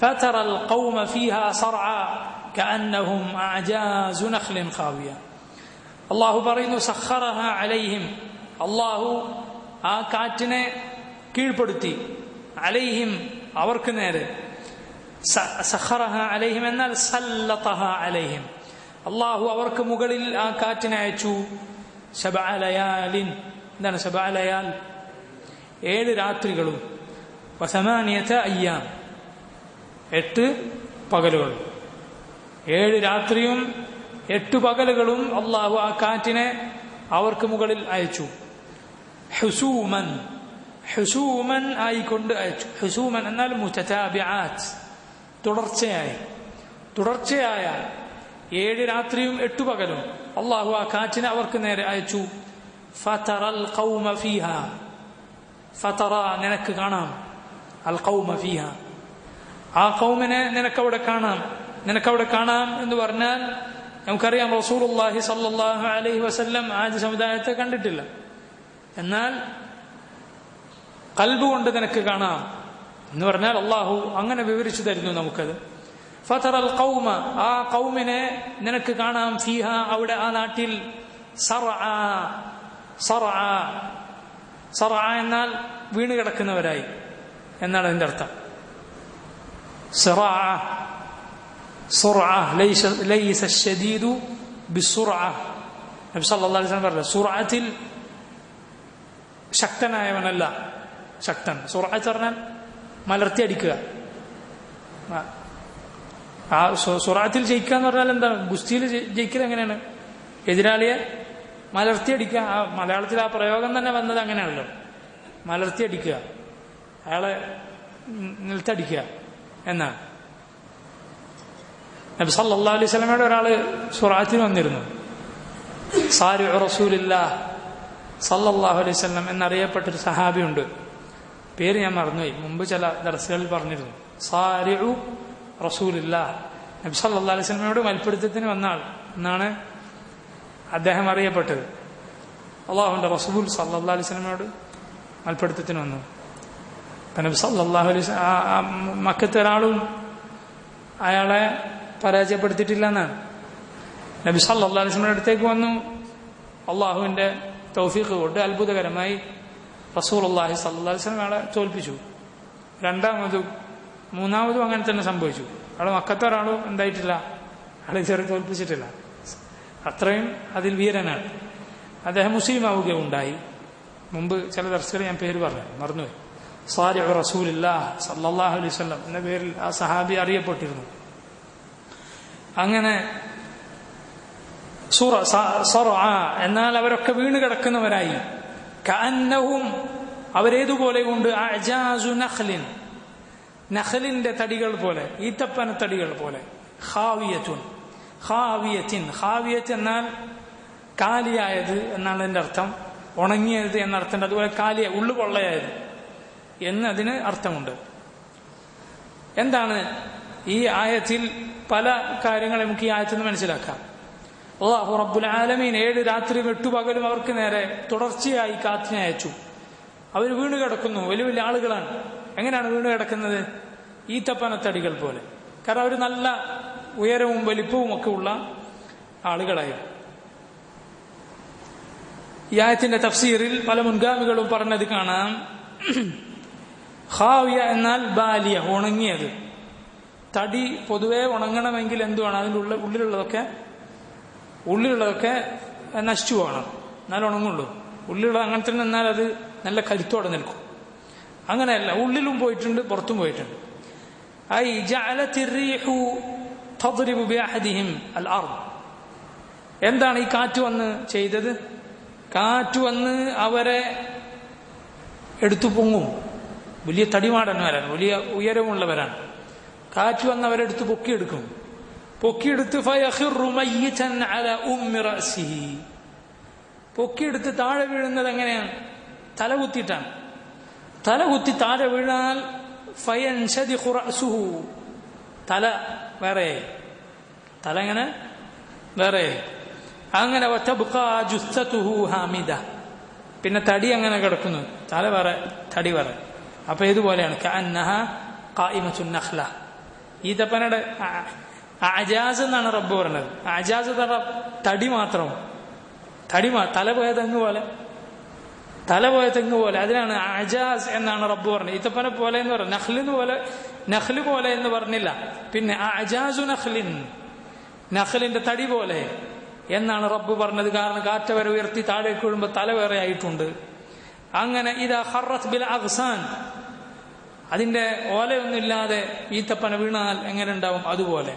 فترى القوم فيها صرعى كأنهم أعجاز نخل خاوية. الله പറയുന്നു സഖറഹാ അലൈഹിം, അല്ലാഹു ആ കാറ്റിനെ കീഴ്പ്പെടുത്തി, അലൈഹിം അവർക്ക് നേരെ. സഖറഹാ അലൈഹിം എന്നാൽ സല്ലതഹാ അലൈഹിം, അല്ലാഹു അവർക്ക് മുകളിൽ ആ കാറ്റിനെ അയച്ചു. സബഅ ലയാലിൻ, എന്താണ് സബഅ ലയാൽ? 7 രാത്രികളും. വസമാനിയത അയ്യാം, 8 പകലുകളും. 7 രാത്രിയും 8 പകലുകളും അള്ളാഹു ആ കാറ്റിനെ അവർക്ക് മുകളിൽ അയച്ചു. ഹുസൂമൻ, ഹുസൂമൻ ആയിക്കൊണ്ട് അയച്ചു. ഹുസൂമൻ എന്നാൽ മുതതാബിആത്ത്, തുടർച്ചയായ 7 രാത്രിയും 8 പകലും അള്ളാഹു ആ കാറ്റിനെ അവർക്ക് നേരെ അയച്ചു. ഫതറൽ ഖൗമ ഫീഹ, ഫതറ നിനക്ക് കാണാം, അൽ ഖൗമ ഫീഹ ആ ഖൗമിനെ നിനക്കവിടെ കാണാം എന്ന് പറഞ്ഞാൽ നമുക്കറിയാം റസൂലുള്ളാഹി സ്വല്ലല്ലാഹു അലൈഹി വസല്ലം ആദ്യ സമുദായത്തെ കണ്ടിട്ടില്ല. എന്നാൽ ഖൽബ് കൊണ്ട് നിനക്ക് കാണാം എന്ന് പറഞ്ഞാൽ അള്ളാഹു അങ്ങനെ വിവരിച്ചു തരുന്നു നമുക്കത്. ഫതറൽ ഖൗമ ആ ഖൗമിനെ നിനക്ക് കാണാം, ഫീഹ അവിടെ ആ നാട്ടിൽ, സർഅ എന്നാൽ വീണ് കിടക്കുന്നവരായി എന്നാണ് അതിന്റെ അർത്ഥം. സിറാഅ സുർഅ ലൈസ അശ്ശദീദു ബിസ്സുർഅ. നബി സല്ലല്ലാഹു അലൈഹി വസല്ലം പറഞ്ഞു സുർഅത്തിൽ ശക്തനായവനല്ല ശക്തൻ. സുർഅത്ത് പറഞ്ഞാൽ മലർത്തി അടിക്കുക. ആ സുർഅത്തിൽ ജയിക്കുക എന്ന് പറഞ്ഞാൽ എന്താ? ഗുസ്തിയിൽ ജയിക്കൽ എങ്ങനെയാണ്? എതിരാളിയെ മലർത്തി അടിക്കുക. ആ മലയാളത്തിൽ ആ പ്രയോഗം തന്നെ വന്നത് അങ്ങനെയാണല്ലോ, മലർത്തി അടിക്കുക, അയാളെ നിലത്തടിക്കുക എന്നാണ്. നബി സല്ലല്ലാഹു അലൈഹി വസല്ലമയുടെ ഒരാള് സുറാത്തിന് വന്നിരുന്നു. സാരിഉ റസൂലില്ലാഹ് സല്ലല്ലാഹു അലൈഹി വസല്ലം എന്നറിയപ്പെട്ടൊരു സഹാബിയുണ്ട്. പേര് ഞാൻ മറന്നുപോയി, മുമ്പ് ചില ദർസുകളിൽ പറഞ്ഞിരുന്നു. സാരിഉ റസൂലില്ലാഹ്, നബി സല്ലല്ലാഹു അലൈഹി വസല്ലമയോട് മൽപ്പിടുത്തത്തിന് വന്ന ആൾ എന്നാണ് അദ്ദേഹം അറിയപ്പെട്ടത്. അള്ളാഹുവിന്റെ റസൂൽ സല്ലല്ലാഹു അലൈഹി വസല്ലമയോട് മൽപ്പിടുത്തത്തിന് വന്നു. നബി സല്ലല്ലാഹു അലൈഹി വസല്ലം മക്കത്തെ ഒരാളും അയാളെ പരാജയപ്പെടുത്തിയിട്ടില്ല എന്നാണ്. നബി സല്ലല്ലാഹു അലൈഹി വസല്ലമയുടെ അടുത്തേക്ക് വന്നു. അള്ളാഹുവിന്റെ തൗഫീഖ് കൊണ്ട് അത്ഭുതകരമായി റസൂലുള്ളാഹി സല്ലല്ലാഹു അലൈഹി വസല്ലം അയാളെ തോൽപ്പിച്ചു. രണ്ടാമതും മൂന്നാമതും അങ്ങനെ തന്നെ സംഭവിച്ചു. അവിടെ മക്കത്തെ ഒരാളും എന്തായിട്ടില്ല, അയാളെ ചെറിയ തോൽപ്പിച്ചിട്ടില്ല. അത്രയും അതിൽ വീരനാണ്. അദ്ദേഹം മുസ്ലിം ആവുകയുണ്ടായി. മുമ്പ് ചില ദർശകർ ഞാൻ പേര് പറഞ്ഞു മറന്നുപോയി. സാരിഉ റസൂലില്ലാഹ് സല്ലല്ലാഹു അലൈഹി വസല്ലം എന്ന പേരിൽ ആ സഹാബി അറിയപ്പെട്ടിരുന്നു. അങ്ങനെ സറഅ എന്നാൽ അവരൊക്കെ വീണ് കിടക്കുന്നവരായി. കഅന്നഹും അവരേതുപോലെയുണ്ട് അഅജാസു നഖ്ലിൻ, നഖലിന്റെ തടികൾ പോലെ, ഈത്തപ്പന തടികൾ പോലെ. ഖാവിയത്തുൻ, ഖാവിയത്തിൻ, ഖാവിയത്ത് എന്നാൽ കാലിയായത് എന്നാണ് അതിന്റെ അർത്ഥം, ഉണങ്ങിയത് എന്നർത്ഥമുണ്ട്. അതുപോലെ കാലിയ ഉള്ളുപൊള്ളയായത് എന്ന് അതിന് അർത്ഥമുണ്ട്. എന്താണ് ഈ ആയത്തിൽ? പല കാര്യങ്ങളെ നമുക്ക് ഈ ആയത്തിൽ നിന്ന് മനസ്സിലാക്കാം. അല്ലാഹു റബ്ബുൽ ആലമീൻ 7 രാത്രിയും 8 പകലും അവർക്ക് നേരെ തുടർച്ചയായി കാറ്റിനെ അയച്ചു. അവർ വീണ് കിടക്കുന്നു. വലിയ വലിയ ആളുകളാണ്. എങ്ങനെയാണ് വീണ് കിടക്കുന്നത്? ഈത്തപ്പനത്തടികൾ പോലെ. കാരണം അവർ നല്ല ഉയരവും വലിപ്പവും ഒക്കെ ഉള്ള ആളുകളായിരുന്നു. ഈ ആയത്തിന്റെ തഫ്സീറിൽ പല മുൻഗാമികളും പറഞ്ഞത് കാണാം. ഖാവിയ എന്നാൽ ബാലിയ, ഉണങ്ങിയത്. തടി പൊതുവെ ഉണങ്ങണമെങ്കിൽ എന്തുവാണ്? അതിൻ്റെ ഉള്ളിലുള്ളതൊക്കെ നശിച്ചു പോകണം, എന്നാലും ഉണങ്ങുള്ളൂ. ഉള്ളിലുള്ള അങ്ങനെ തന്നെ എന്നാൽ അത് നല്ല കരുത്തോടെ നിൽക്കും. അങ്ങനെയല്ല, ഉള്ളിലും പോയിട്ടുണ്ട് പുറത്തും പോയിട്ടുണ്ട്. ഐ ജഅലത്തി റീഹു തദ്രിബു ബിഅഹദിഹിം അൽ അർദ്. എന്താണ് ഈ കാറ്റ് വന്ന് ചെയ്തത്? കാറ്റ് വന്ന് അവരെ എടുത്തു പൊങ്ങും. വലിയ തടിമാടന്മാരാണ്, വലിയ ഉയരമുള്ളവരാണ്. കാറ്റ് വന്ന് അവരെടുത്ത് പൊക്കിയെടുക്കും. പൊക്കിയെടുത്ത് ഫയഖിറു മയ്യിതൻ അലാ ഉമ്മി റഅസിഹി, പൊക്കിയെടുത്ത് താഴെ വീഴുന്നത് എങ്ങനെയാണ്? തലകുത്തിയിട്ടാണ്. തലകുത്തി താഴെ വീണാൽ ഫയൻശദിഖു റഅസുഹു, തല വേറെ, തല ഇങ്ങനെ വേറെ. അങ്ങനെ വതബ്ഖാ ജുസ്സതുഹു ഹാമിദ, പിന്നെ തടി അങ്ങനെ കിടക്കുന്നു. തല വേറെ തടി വേറെ. അപ്പൊ ഇതുപോലെയാണ് കഅന്നഹ ഖായിമത്തുൻ നഖ്ല. ഈത്തപ്പനയുടെ അജാസ് എന്നാണ് റബ്ബ് പറഞ്ഞത്. അജാസ് തടി മാത്രം, തല പോയ തെങ്ങ് പോലെ, തല പോയ തെങ്ങ് പോലെ. അതിനാണ് അജാസ് എന്നാണ് റബ്ബ് പറഞ്ഞത്. ഈത്തപ്പന പോലെ എന്ന് പറഞ്ഞു, നഖ്ല് പോലെ എന്ന് പറഞ്ഞില്ല. പിന്നെ അജാസു നഖ്ലിൻ, നഖലിന്റെ തടി പോലെ എന്നാണ് റബ്ബ് പറഞ്ഞത്. കാരണം കാറ്റ് വരെ ഉയർത്തി താഴേക്ക് വീഴുമ്പോൾ തല വേറെ ആയിട്ടുണ്ട്. അങ്ങനെ ഇതാ ഖറത്ത് ബിൽ അഗ്സാൻ, അതിന്റെ ഓലയൊന്നുമില്ലാതെ ഈത്തപ്പന വീണാൽ എങ്ങനെ ഉണ്ടാവും? അതുപോലെ.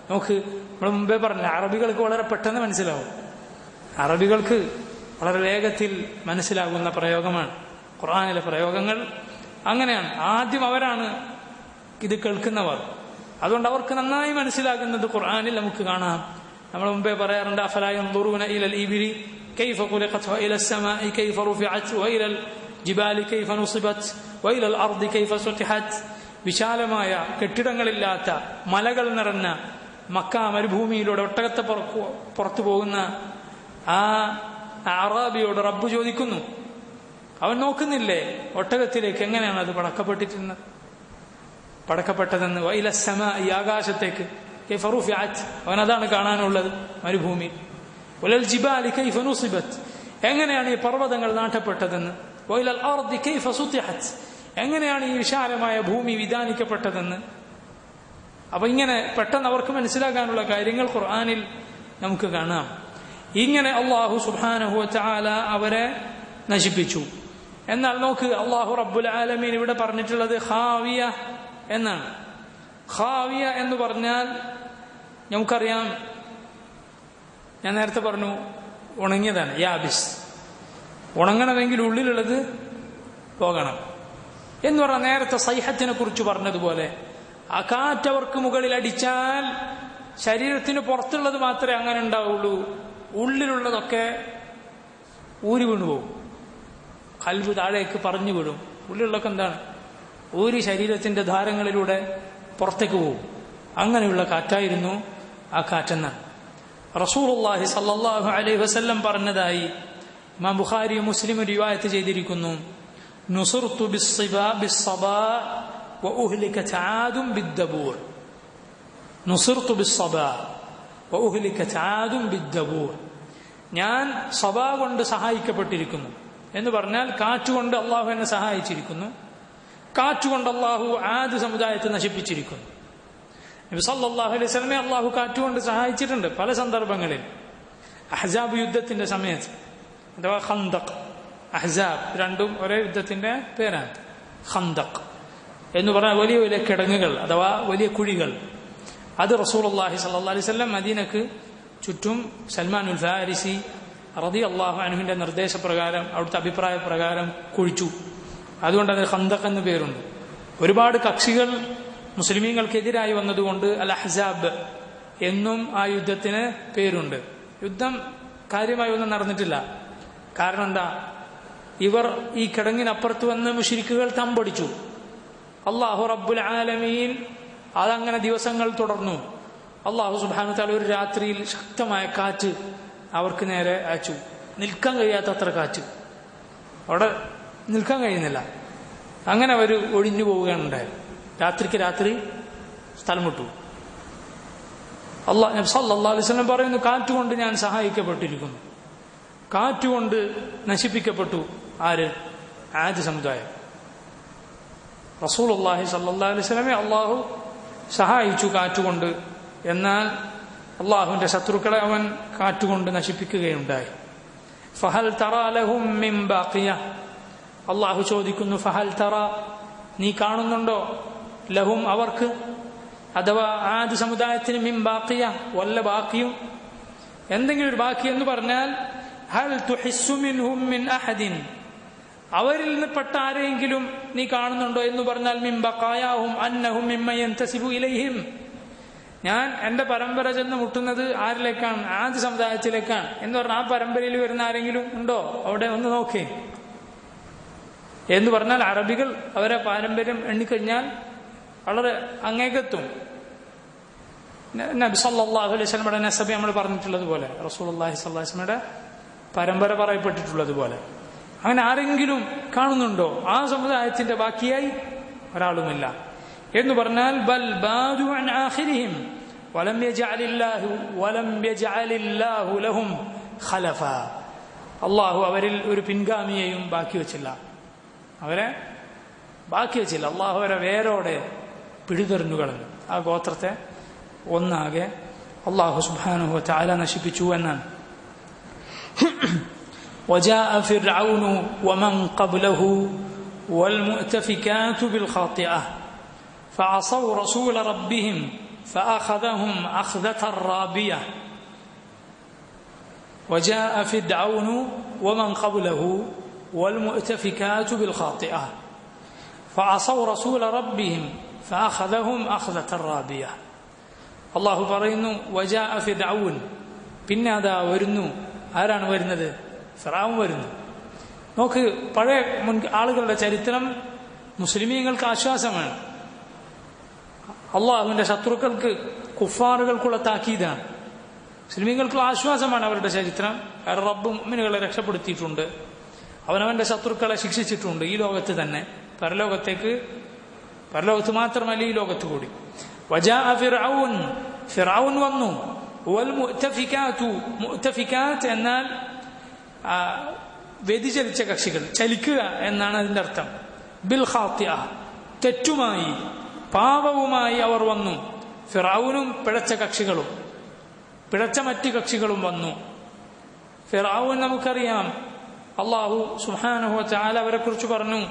നമുക്ക് നമ്മൾ മുമ്പേ പറഞ്ഞ അറബികൾക്ക് വളരെ പെട്ടെന്ന് മനസ്സിലാവും. അറബികൾക്ക് വളരെ വേഗത്തിൽ മനസ്സിലാകുന്ന പ്രയോഗമാണ് ഖുർആനിലെ പ്രയോഗങ്ങൾ. അങ്ങനെയാണ്. ആദ്യം അവരാണ് ഇത് കേൾക്കുന്നവർ. അതുകൊണ്ട് അവർക്ക് നന്നായി മനസ്സിലാകുന്നത് ഖുർആനിൽ നമുക്ക് കാണാം. നമ്മൾ മുമ്പേ പറയാറുണ്ട്, അഫലാ യൻദുറൂന ഇലൽ ഇബിലി കൈഫ ഖുലിഖത് വഇല അസ്സമാഇ കൈഫ റുഫിഅത് വഇല ജിബാലി കൈഫ നുസിബത് വഇല അർദി കൈഫ സുതിഹത്. വിശാലമായ കെട്ടിടങ്ങളില്ലാത്ത മലകൾ നിറഞ്ഞ മക്ക മരുഭൂമിയിലൂടെ ഒട്ടകത്തെ പുറത്തു പോകുന്ന ആ അറാബിയോട് റബ്ബ് ചോദിക്കുന്നു, അവൻ നോക്കുന്നില്ലേ ഒട്ടകത്തിലേക്ക് എങ്ങനെയാണ് അത് പടക്കപ്പെട്ടതെന്ന്. വഇല അസ്സമാഇ, ആകാശത്തേക്ക്. കൈഫ റുഫിഅത്, അവൻ അതാണ് കാണാനുള്ളത് മരുഭൂമി. വലൽ ജിബാലി കൈഫ നുസിബത്, എങ്ങനെയാണ് ഈ പർവ്വതങ്ങൾ നാട്ടപ്പെട്ടതെന്ന്. വഇലൽ അർദി കൈഫ സുതിഹത്, എങ്ങനെയാണ് ഈ വിശാലമായ ഭൂമി വിധാനിക്കപ്പെട്ടതെന്ന്. അപ്പൊ ഇങ്ങനെ പെട്ടെന്ന് അവർക്ക് മനസ്സിലാക്കാനുള്ള കാര്യങ്ങൾ ഖുർആനിൽ നമുക്ക് കാണാം. ഇങ്ങനെ അല്ലാഹു സുബ്ഹാനഹു വ തആല അവരെ നശിപ്പിച്ചു. എന്നാൽ നോക്ക്, അല്ലാഹു റബ്ബുൽ ആലമീൻ ഇവിടെ പറഞ്ഞിട്ടുള്ളത് ഖാവിയ എന്നാണ്. ഖാവിയ എന്ന് പറഞ്ഞാൽ നമുക്കറിയാം, ഞാൻ നേരത്തെ പറഞ്ഞു ഉണങ്ങിയതാണ്, യാബിസ്. ഉണങ്ങണമെങ്കിൽ ഉള്ളിലുള്ളത് പോകണം എന്ന് പറഞ്ഞാൽ നേരത്തെ സൈഹത്തിനെ കുറിച്ച് പറഞ്ഞതുപോലെ ആ കാറ്റവർക്ക് മുകളിൽ അടിച്ചാൽ ശരീരത്തിന് പുറത്തുള്ളത് മാത്രമേ അങ്ങനെ ഉണ്ടാവുള്ളൂ, ഉള്ളിലുള്ളതൊക്കെ ഊരി വീണുപോകും. കൽബ് താഴേക്ക് പറഞ്ഞു വിടും. ഉള്ളിലുള്ളതൊക്കെ എന്താണ്? ഊരി ശരീരത്തിന്റെ ദ്വാരങ്ങളിലൂടെ പുറത്തേക്ക് പോകും. അങ്ങനെയുള്ള കാറ്റായിരുന്നു ആ കാറ്റെന്നാണ് റസൂലുള്ളാഹി സ്വല്ലല്ലാഹു അലൈഹി വസല്ലം പറഞ്ഞതായി ഇമാം ബുഖാരി മുസ്ലിം റിവായത്ത് ചെയ്തിരിക്കുന്നു. നുസിർതു ബിസ്സബാ വഉഹ്ലികത് ആദും ബിദ്ദബൂർ. നുസിർതു ബിസ്സബാ വഉഹ്ലികത് ആദും ബിദ്ദബൂർ. ഞാൻ സബാ കൊണ്ട് സഹായിക്കപ്പെട്ടിരിക്കുന്നു എന്ന് പറഞ്ഞാൽ കാറ്റുകൊണ്ട് അള്ളാഹു എന്നെ സഹായിച്ചിരിക്കുന്നു. കാറ്റുകൊണ്ട് അള്ളാഹു ആദ് സമുദായത്തെ നശിപ്പിച്ചിരിക്കുന്നു. നബി സല്ലല്ലാഹു അലൈഹി വസല്ലമയെ അള്ളാഹു കാറ്റുകൊണ്ട് സഹായിച്ചിട്ടുണ്ട് പല സന്ദർഭങ്ങളിൽ. അഹ്സാബ് യുദ്ധത്തിന്റെ സമയത്ത്, അഥവാ ഖന്ദഖ്, അഹ്സാബ് രണ്ടും ഒരേ യുദ്ധത്തിന്റെ പേരാണ്. ഖന്ദഖ് എന്ന് പറഞ്ഞാൽ വലിയ വലിയ കിടങ്ങുകൾ അഥവാ വലിയ കുഴികൾ. അത് റസൂലുള്ളാഹി സ്വല്ലല്ലാഹു അലൈഹി വസല്ലം മദീനക്ക് ചുറ്റും സൽമാനുൽ ഫാരിസി റളിയല്ലാഹു അൻഹുവിന്റെ നിർദ്ദേശപ്രകാരം, അവിടുത്തെ അഭിപ്രായ പ്രകാരം കുഴിച്ചു. അതുകൊണ്ട് അത് ഖന്ദഖ് എന്ന് പേരുണ്ട്. ഒരുപാട് കക്ഷികൾ മുസ്ലിമീങ്ങൾക്കെതിരായി വന്നതുകൊണ്ട് അൽ അഹ്സാബ് എന്നും ആ യുദ്ധത്തിന് പേരുണ്ട്. യുദ്ധം കാര്യമായി ഒന്നും നടന്നിട്ടില്ല. കാരണം എന്താ? ഇവർ ഈ കിടങ്ങിനപ്പുറത്ത് വന്ന് മുശ്രിക്കുകൾ തമ്പടിച്ചു. അല്ലാഹു റബ്ബുൽ ആലമീൻ അതങ്ങനെ ദിവസങ്ങൾ തുടർന്നു. അല്ലാഹു സുബ്ഹാനഹു വ തആല ഒരു രാത്രിയിൽ ശക്തമായ കാറ്റ് അവർക്ക് നേരെ അയച്ചു. നിൽക്കാൻ കഴിയാത്തത്ര കാറ്റ്, അവിടെ നിൽക്കാൻ കഴിയുന്നില്ല. അങ്ങനെ അവർ ഒഴിഞ്ഞു പോവുകയാണ് ഉണ്ടായത്. രാത്രിക്ക് രാത്രി സ്ഥലം വിട്ടു. നബി സല്ലല്ലാഹു അലൈഹി വസല്ലം പറയുന്നു, കാറ്റുകൊണ്ട് ഞാൻ സഹായിക്കപ്പെട്ടിരിക്കുന്നു. കാറ്റുകൊണ്ട് നശിപ്പിക്കപ്പെട്ടു ആര്? ആദ് സമുദായം. റസൂലുള്ളാഹി സ്വല്ലല്ലാഹു അലൈഹി വസല്ലമയെ അള്ളാഹു സഹായിച്ചു കാറ്റുകൊണ്ട്. എന്നാൽ അള്ളാഹുവിന്റെ ശത്രുക്കളെ അവൻ കാറ്റുകൊണ്ട് നശിപ്പിക്കുകയുണ്ടായി. ഫഹൽ തറ ലഹും മിൻ ബാഖിയ. അള്ളാഹു ചോദിക്കുന്നു, ഫഹൽ തറ, നീ കാണുന്നുണ്ടോ, ലഹും അവർക്ക്, അഥവാ ആദ് സമുദായത്തിന്, മിൻ ബാഖിയ, വല്ല ബാക്കിയും, എന്തെങ്കിലും ഒരു ബാക്കി എന്ന് പറഞ്ഞാൽ ഹൽ തുഹിസ്സു മിൻഹും മിൻ അഹദിൻ, അവരിൽ നിന്ന് പെട്ട ആരെങ്കിലും നീ കാണുന്നുണ്ടോ എന്ന് പറഞ്ഞാൽ മിൻ ബഖായാഹും അന്നഹും മിമ്മൻ യൻതസിബു ഇലൈഹിം, ഞാൻ എന്റെ പരമ്പര ചെന്ന് മുട്ടുന്നത് ആരിലേക്കാണ്? ആദ് സമുദായത്തിലേക്കാണ് എന്ന് പറഞ്ഞാൽ ആ പരമ്പരയിൽ വരുന്ന ആരെങ്കിലും ഉണ്ടോ അവിടെ? ഒന്ന് നോക്കേ എന്ന് പറഞ്ഞാൽ അറബികൾ അവരെ പാരമ്പര്യം എണ്ണിക്കഴിഞ്ഞാൽ വളരെ അങ്ങേക്കെത്തും. നബി സല്ലല്ലാഹു അലൈഹി വസല്ലമയുടെ നസബ് നമ്മൾ പറഞ്ഞിട്ടുള്ളതുപോലെ, റസൂലുള്ളാഹി സ്വല്ലല്ലാഹു അലൈഹി വസല്ലമയുടെ പരമ്പര പറയപ്പെട്ടിട്ടുള്ളതുപോലെ, അങ്ങനെ ആരെങ്കിലും കാണുന്നുണ്ടോ? ആ സമുദായത്തിന്റെ ബാക്കിയായി ഒരാളുമില്ല എന്ന് പറഞ്ഞാൽ ബൽ ബാദു അൻ ആഖിരിഹിം വലം യജഅലില്ലാഹു ലഹും ഖലഫ. അല്ലാഹു അവരിൽ ഒരു പിൻഗാമിയെയും ബാക്കി വെച്ചില്ല, അവരെ ബാക്കി വെച്ചില്ല. അള്ളാഹു അവരെ വേരോടെ പിഴുതെറിഞ്ഞു കളഞ്ഞു. ആ ഗോത്രത്തെ ഒന്നാകെ അള്ളാഹു സുബ്ഹാനഹു വ തആല നശിപ്പിച്ചു എന്നാണ്. وجاء فرعون ومن قبله والمؤتفكات بالخاطئة فعصوا رسول ربهم فأخذهم أخذة رابية. وجاء فرعون ومن قبله والمؤتفكات بالخاطئة فعصوا رسول ربهم فأخذهم أخذة رابية. الله പറയുന്നു وجاء فرعون, പിന്നെ അതാ വരുന്നു. ആരാണ് വരുന്നത്? ഫിർഔൻ വരുന്നു. നോക്ക്, പഴയ ആളുകളുടെ ചരിത്രം മുസ്ലിമീങ്ങൾക്ക് ആശ്വാസമാണ്. അള്ളാഹുവിന്റെ ശത്രുക്കൾക്ക്, കുഫാറുകൾക്കുള്ള താക്കീതാണ്. മുസ്ലിമീങ്ങൾക്കുള്ള ആശ്വാസമാണ് അവരുടെ ചരിത്രം. റബ്ബ് മുഅ്മിനുകളെ രക്ഷപ്പെടുത്തിയിട്ടുണ്ട്, അവനവന്റെ ശത്രുക്കളെ ശിക്ഷിച്ചിട്ടുണ്ട് ഈ ലോകത്ത് തന്നെ. പരലോകത്ത് മാത്രമല്ല, ഈ ലോകത്ത് കൂടി. വജാഅ ഫിർഔൻ, ഫിർഔൻ വന്നു. വൽ മുഅ്തഫികാതു, മുഅ്തഫികാത്ത് എന്നാൽ വ്യതിചലിച്ച കക്ഷികൾ, ചലിക്കുക എന്നാണ് അതിന്റെ അർത്ഥം. ബിൽ ഖാത്തിഅ, തെറ്റുമായി, പാപവുമായി അവർ വന്നു. ഫിറഔനും പിഴച്ച കക്ഷികളും പിഴച്ച മറ്റ് കക്ഷികളും വന്നു. ഫിറഔൻ നമുക്കറിയാം, അല്ലാഹു സുബ്ഹാനഹു വ തആല അവരെ കുറിച്ച് പറഞ്ഞു,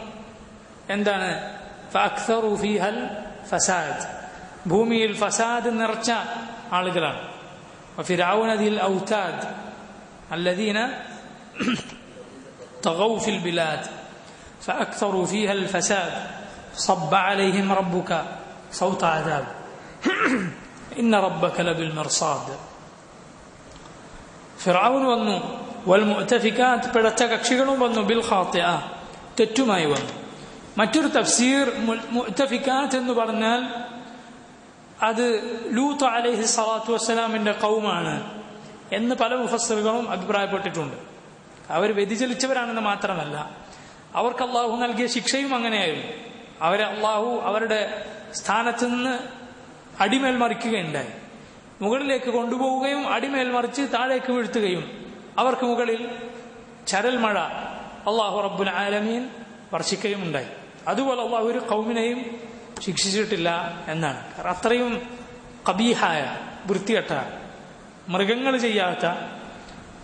എന്താണ്? ഫഅക്സറു ഫീഹൽ ഫസാദ്, ഭൂമിയിൽ ഫസാദ് നിറച്ച ആളുകളാണ്. വഫിറഔന ദിൽ ഔതാദ് അല്ലദീന തഗൗ ഫിൽ ബിലാദ് ഫഅക്സറു ഫീഹൽ ഫസാദ് صب عليهم ربك صوت عذاب إن ربك لبالمرصاد. ഫിറഔൻ വന്നു, വൽമുഅ്തഫികാത്ത് പിഴച്ച കക്ഷികളും വന്നു, ബിൽ ഖാത്തിഅ തെറ്റുമായി വന്നു. മറ്റൊരു തഫ്സീർ മുഅ്തഫികാത്ത് എന്ന് പറഞ്ഞാൽ അത് ലൂത്ത് അലൈഹി സ്വലാത്തു വസ്സലാമിന്റെ ഖൗമാണ് എന്ന് പല മുഫസ്സിറുകളും അഭിപ്രായപ്പെട്ടിട്ടുണ്ട്. അവർ വ്യതിചലിച്ചവരാണെന്ന് മാത്രമല്ല, അവർക്ക് അള്ളാഹു നൽകിയ ശിക്ഷയും അങ്ങനെയായിരുന്നു. അവരെ അള്ളാഹു അവരുടെ സ്ഥാനത്ത് നിന്ന് അടിമേൽ മറിക്കുകയുണ്ടായി. മുകളിലേക്ക് കൊണ്ടുപോവുകയും അടിമേൽ മറിച്ച് താഴേക്ക് വീഴ്ത്തുകയും അവർക്ക് മുകളിൽ ചരൽ മഴ അള്ളാഹു റബ്ബുൽ ആലമീൻ വർഷിക്കുകയും ഉണ്ടായി. അതുപോലെ അള്ളാഹു ഒരു ഖൗമിനെയും ശിക്ഷിച്ചിട്ടില്ല എന്നാണ്. അത്രയും ഖബീഹായ, വൃത്തികെട്ട, മൃഗങ്ങൾ ചെയ്യാത്ത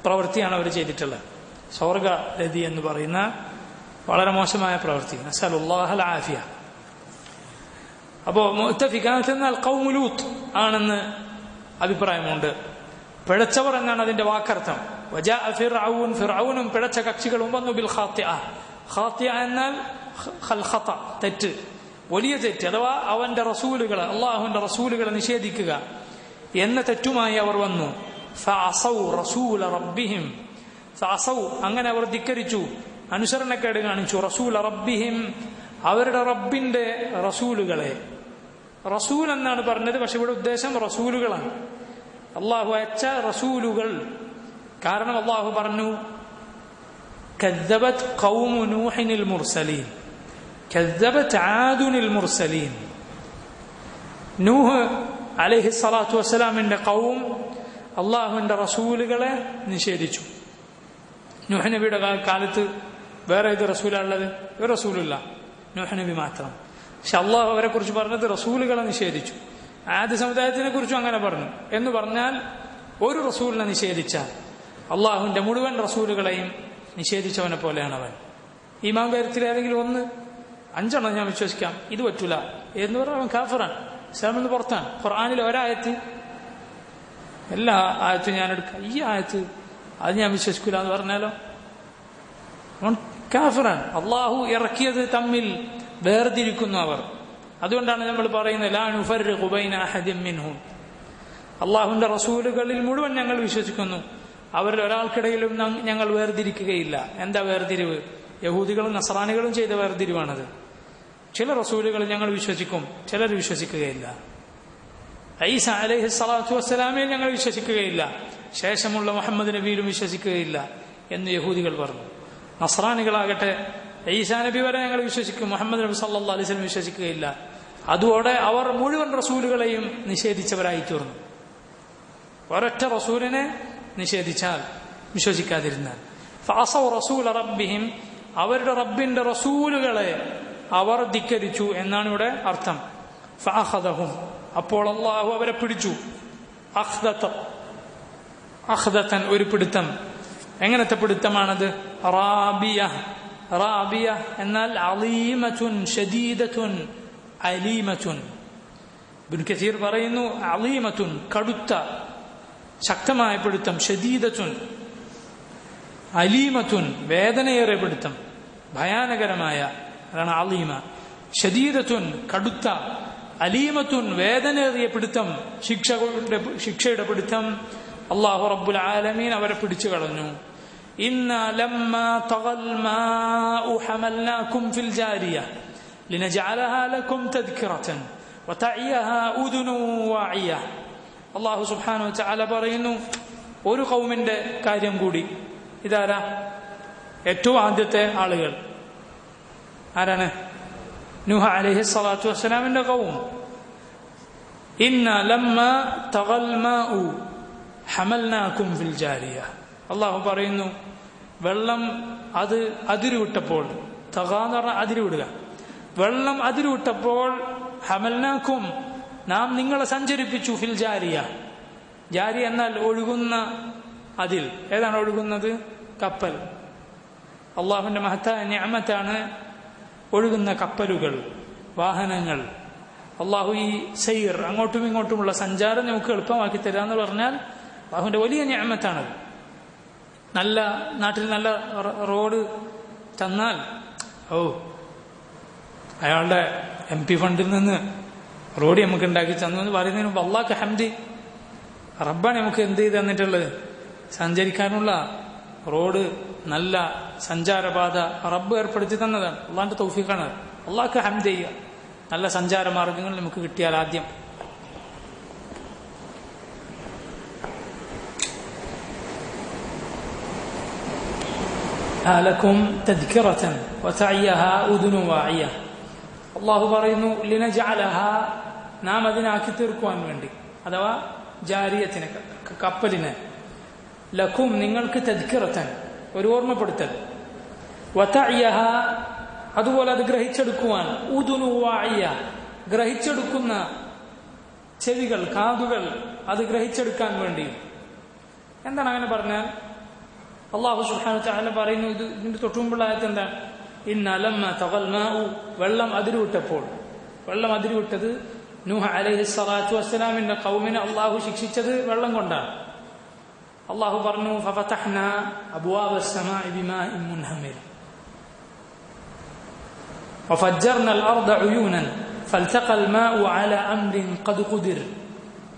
പ്രവൃത്തിയാണ് അവർ ചെയ്തിട്ടുള്ളത്. സ്വർഗരതി എന്ന് പറയുന്ന വളരെ മോശമായ പ്രവൃത്തി. നസ്അലുല്ലാഹൽ ആഫിയ. അപ്പോ മുഅ്തഫികാത്ത് എന്നാൽ ഖൗമു ലൂത്ത് ആണെന്ന് അഭിപ്രായമുണ്ട്. പിഴച്ചവർ എന്നാണ് അതിന്റെ വാക്കർത്ഥം. വജാഅ ഫിർഔൻ, ഫിർഔനും പിഴച്ച കക്ഷികളും വന്നു, ബിൽ ഖാത്തിഅ. ഖാത്തിഅ എന്നാൽ ഖൽഖത, തെറ്റ്, വലിയ തെറ്റ്, അഥവാ അവന്റെ റസൂലുകളെ, അള്ളാഹുവിന്റെ റസൂലുകളെ നിഷേധിക്കുക എന്ന തെറ്റുമായി അവർ വന്നു. ഫഅസൗ റസൂല റബ്ബിഹിം, ഫഅസൗ അങ്ങനെ അവർ ധിക്കരിച്ചു, അനുസരണക്കേട് കാണിച്ചു. റസൂല റബ്ബിഹിം അവരുടെ റബ്ബിന്റെ റസൂലുകളെ. റസൂൽ എന്നാണ് പറഞ്ഞത്, പക്ഷെ ഇവിടെ ഉദ്ദേശം റസൂലുകളാണ്, അള്ളാഹു അയച്ച റസൂലുകൾ. കാരണം അള്ളാഹു പറഞ്ഞു, കദ്ദബത് ഖൗമു നൂഹിനിൽ മുർസലീൻ, കദ്ദബത് ആദുനിൽ മുർസലീൻ. നൂഹ് അലൈഹി സ്വലാത്തു വസ്സലാമിന്റെ ഖൗം അള്ളാഹുവിന്റെ റസൂലുകളെ നിഷേധിച്ചു. നൂഹ് നബിയുടെ കാലത്ത് വേറെ ഏത് റസൂലുള്ളത്? ഒരു റസൂലില്ല, നൂഹ് നബി മാത്രം. പക്ഷെ അള്ളാഹു അവരെ കുറിച്ച് പറഞ്ഞത് റസൂലുകളെ നിഷേധിച്ചു. ആദ്യ സമുദായത്തിനെ കുറിച്ചും അങ്ങനെ പറഞ്ഞു. എന്ന് പറഞ്ഞാൽ ഒരു റസൂലിനെ നിഷേധിച്ചാൽ അള്ളാഹുവിന്റെ മുഴുവൻ റസൂലുകളെയും നിഷേധിച്ചവനെ പോലെയാണ് അവൻ. ഈമാൻ കാര്യത്തിൽ ഏതെങ്കിലും ഒന്ന്, 5 എണ്ണം ഞാൻ വിശ്വസിക്കാം, ഇത് പറ്റൂല എന്ന് പറഞ്ഞാൽ അവൻ കാഫിറാണ്, ഇസ്ലാമിൽ നിന്ന് പുറത്താണ്. ഖുർആനിൽ ഒരായത്ത്, എല്ലാ ആയത്തും ഞാൻ എടുക്കാം, ഈ ആയത്ത് അത് ഞാൻ വിശ്വസിക്കൂല എന്ന് പറഞ്ഞാലോ അവൻ കാഫിറാണ്. അള്ളാഹു ഇറക്കിയത് തമ്മിൽ വേർതിരിക്കുന്നു അവർ. അതുകൊണ്ടാണ് നമ്മൾ പറയുന്നത്, ലാ നുഫർരിഖു ബൈന അഹദിൻ മിൻഹും, അള്ളാഹുവിന്റെ റസൂലുകളിൽ മുഴുവൻ ഞങ്ങൾ വിശ്വസിക്കുന്നു, അവരിൽ ഒരാൾക്കിടയിലും ഞങ്ങൾ വേർതിരിക്കുകയില്ല. എന്താ വേർതിരിവ്? യഹൂദികളും നസ്രാനികളും ചെയ്ത വേർതിരിവാണത്. ചില റസൂലുകൾ ഞങ്ങൾ വിശ്വസിക്കും, ചിലർ വിശ്വസിക്കുകയില്ല. ഈസ അലൈഹി സ്വലാത്തു വസ്സലാമിൽ ഞങ്ങൾ വിശ്വസിക്കുകയില്ല, ശേഷമുള്ള മുഹമ്മദ് നബിയിലും വിശ്വസിക്കുകയില്ല എന്ന് യഹൂദികൾ പറഞ്ഞു. നസ്രാനികളാകട്ടെ ഈസാ നബി വരെ ഞങ്ങൾ വിശ്വസിക്കും, മുഹമ്മദ് നബി സല്ലല്ലാഹു അലൈഹി വസല്ലം വിശ്വസിക്കുകയില്ല. അതോടെ അവർ മുഴുവൻ റസൂലുകളെയും നിഷേധിച്ചവരായി തീർന്നു. ഒരൊറ്റ റസൂലിനെ നിഷേധിച്ചാൽ, വിശ്വസിക്കാതിരുന്നാൽ. ഫഅസൗ റസൂല റബ്ബിഹിം അവരുടെ റബ്ബിന്റെ റസൂലുകളെ അവർ ധിക്കരിച്ചു എന്നാണ് ഇവിടെ അർത്ഥം. ഫഅഖദഹും അപ്പോൾ അല്ലാഹു അവരെ പിടിച്ചു. അഖ്ദതൻ ഒരു പിടുത്തം. എങ്ങനത്തെ പിടുത്തമാണത്? റാബിയ. റാബിയ എന്നാൽ അളീമത്തുൻ ശദീദത്തുൻ അലീമത്തുൻ. ഇബ്നു കസീർ പറയുന്നു അളീമത്തുൻ കടുത്ത ശക്തമായ പിടുത്തം, ശദീദത്തുൻ അലീമത്തുൻ വേദനയേറെ പിടുത്തം, ഭയാനകരമായ, അതാണ് അലീമ. ശദീദത്തുൻ കടുത്ത, അലീമത്തുൻ വേദനയേറിയ പിടുത്തം, ശിക്ഷയുടെ പിടുത്തം. അല്ലാഹു റബ്ബുൽ ആലമീൻ അവരെ പിടിച്ചു കളഞ്ഞു. ഇന്നാ ലമ്മാ തഗൽ മാഉ ഹമൽനാകും ഫിൽ ജാരിയ ലിനജഅലഹാ ലക്കും തദ്കിറതൻ വതഇയഹാ ഉദുനു വാഇയ. അല്ലാഹു സുബ്ഹാനഹു വ തആല പറയുന്നു, ഒരു ഖൗമിന്റെ കാര്യം കൂടി. ഇതാരാ? ഏറ്റവും ആദ്യത്തെ ആളുകൾ ആരാണ്? നൂഹ് അലൈഹി സ്വലാത്തു വസ്സലാമിന്റെ ഖൗം. ഇന്നാ ലമ്മാ തഗൽ മാഉ ഹമൽനാകും ഫിൽ ജാരിയ. അള്ളാഹു പറയുന്നു, വെള്ളം അത് അതിരുവിട്ടപ്പോൾ, തഗ എന്ന് പറഞ്ഞാൽ അതിരുവിടുക, വെള്ളം അതിരുവിട്ടപ്പോൾ ഹമൽനാക്കും നാം നിങ്ങളെ സഞ്ചരിപ്പിച്ചു ഫിൽ ജാരിയ. ജാരിയ എന്നാൽ ഒഴുകുന്ന അതിൽ. ഏതാണ് ഒഴുകുന്നത്? കപ്പൽ. അള്ളാഹുവിന്റെ മഹത്തായ നിഅമത്താണ് ഒഴുകുന്ന കപ്പലുകൾ, വാഹനങ്ങൾ. അള്ളാഹു ഈ സൈർ, അങ്ങോട്ടും ഇങ്ങോട്ടുമുള്ള സഞ്ചാരം നമുക്ക് എളുപ്പമാക്കി തരാന്ന് പറഞ്ഞാൽ അള്ളാഹുവിന്റെ വലിയ നിഅമത്താണത്. നല്ല നാട്ടിൽ നല്ല റോഡ് തന്നാൽ അയാളുടെ MP ഫണ്ടിൽ നിന്ന് റോഡ് നമുക്ക് ഉണ്ടാക്കി തന്നു എന്ന് പറയുന്നതിന് മുമ്പ് അള്ളാഹ്ക്ക് ഹംദ്, റബ്ബാണ് നമുക്ക് എന്ത് ചെയ്ത് തന്നിട്ടുള്ളത്? സഞ്ചരിക്കാനുള്ള റോഡ്, നല്ല സഞ്ചാരപാത റബ്ബ് ഏർപ്പെടുത്തി തന്നതാണ്. അള്ളാഹിന്റെ തൗഫീഖാണ്. അള്ളാഹ്ക്ക് ഹംദ് ചെയ്യുക. നല്ല സഞ്ചാര മാർഗങ്ങൾ നമുക്ക് കിട്ടിയാൽ ആദ്യം ലക്കും തദ്കിറതൻ വതഅയ്യഹ ഉദുനു വാഇയ. അള്ളാഹു പറയുന്നു ലിനജഅലഹ, നാം അതിനാക്കി തീർക്കുവാൻ വേണ്ടി, അഥവാ ജാരിയത്തിനെ, കപ്പലിനെ, ലക്കും നിങ്ങൾക്ക് തദ്കിറതൻ, ഒരു ഓർമ്മപ്പെടുത്തൽ, വതഅയ്യഹ അതുപോലെ അത് ഗ്രഹിച്ചെടുക്കുവാൻ, ഉദുനു വാഇയ ഗ്രഹിച്ചെടുക്കുന്ന ചെവികൾ, കാതുകൾ, അത് ഗ്രഹിച്ചെടുക്കാൻ വേണ്ടി. എന്താണ് അങ്ങനെ പറഞ്ഞാൽ? അല്ലാഹു സുബ്ഹാനഹു വ തആല പറയുന്നു, ഇതിന്റെ തൊട്ടുമുമ്പുള്ള ആയത്ത് എന്താണ്? ഇന്ന ലമ്മ തഗൽ മാഉ, വെള്ളം അതിരുവിട്ടപ്പോൾ. വെള്ളം അതിരുവിട്ടത് നൂഹ് അലൈഹി സ്വലാത്തു വസ്സലാമിന്റെ ഖൗമിനെ അള്ളാഹു ശിക്ഷിച്ചത് വെള്ളം കൊണ്ടാണ്. അള്ളാഹു പറഞ്ഞു ഫഫതഹ്നാ അബ്വാബ അസ്സമാഇ ബിമാഇൻ മുൻഹമിർ وفجرنا الأرض عيونا فالتقى الماء على أمر قد قدر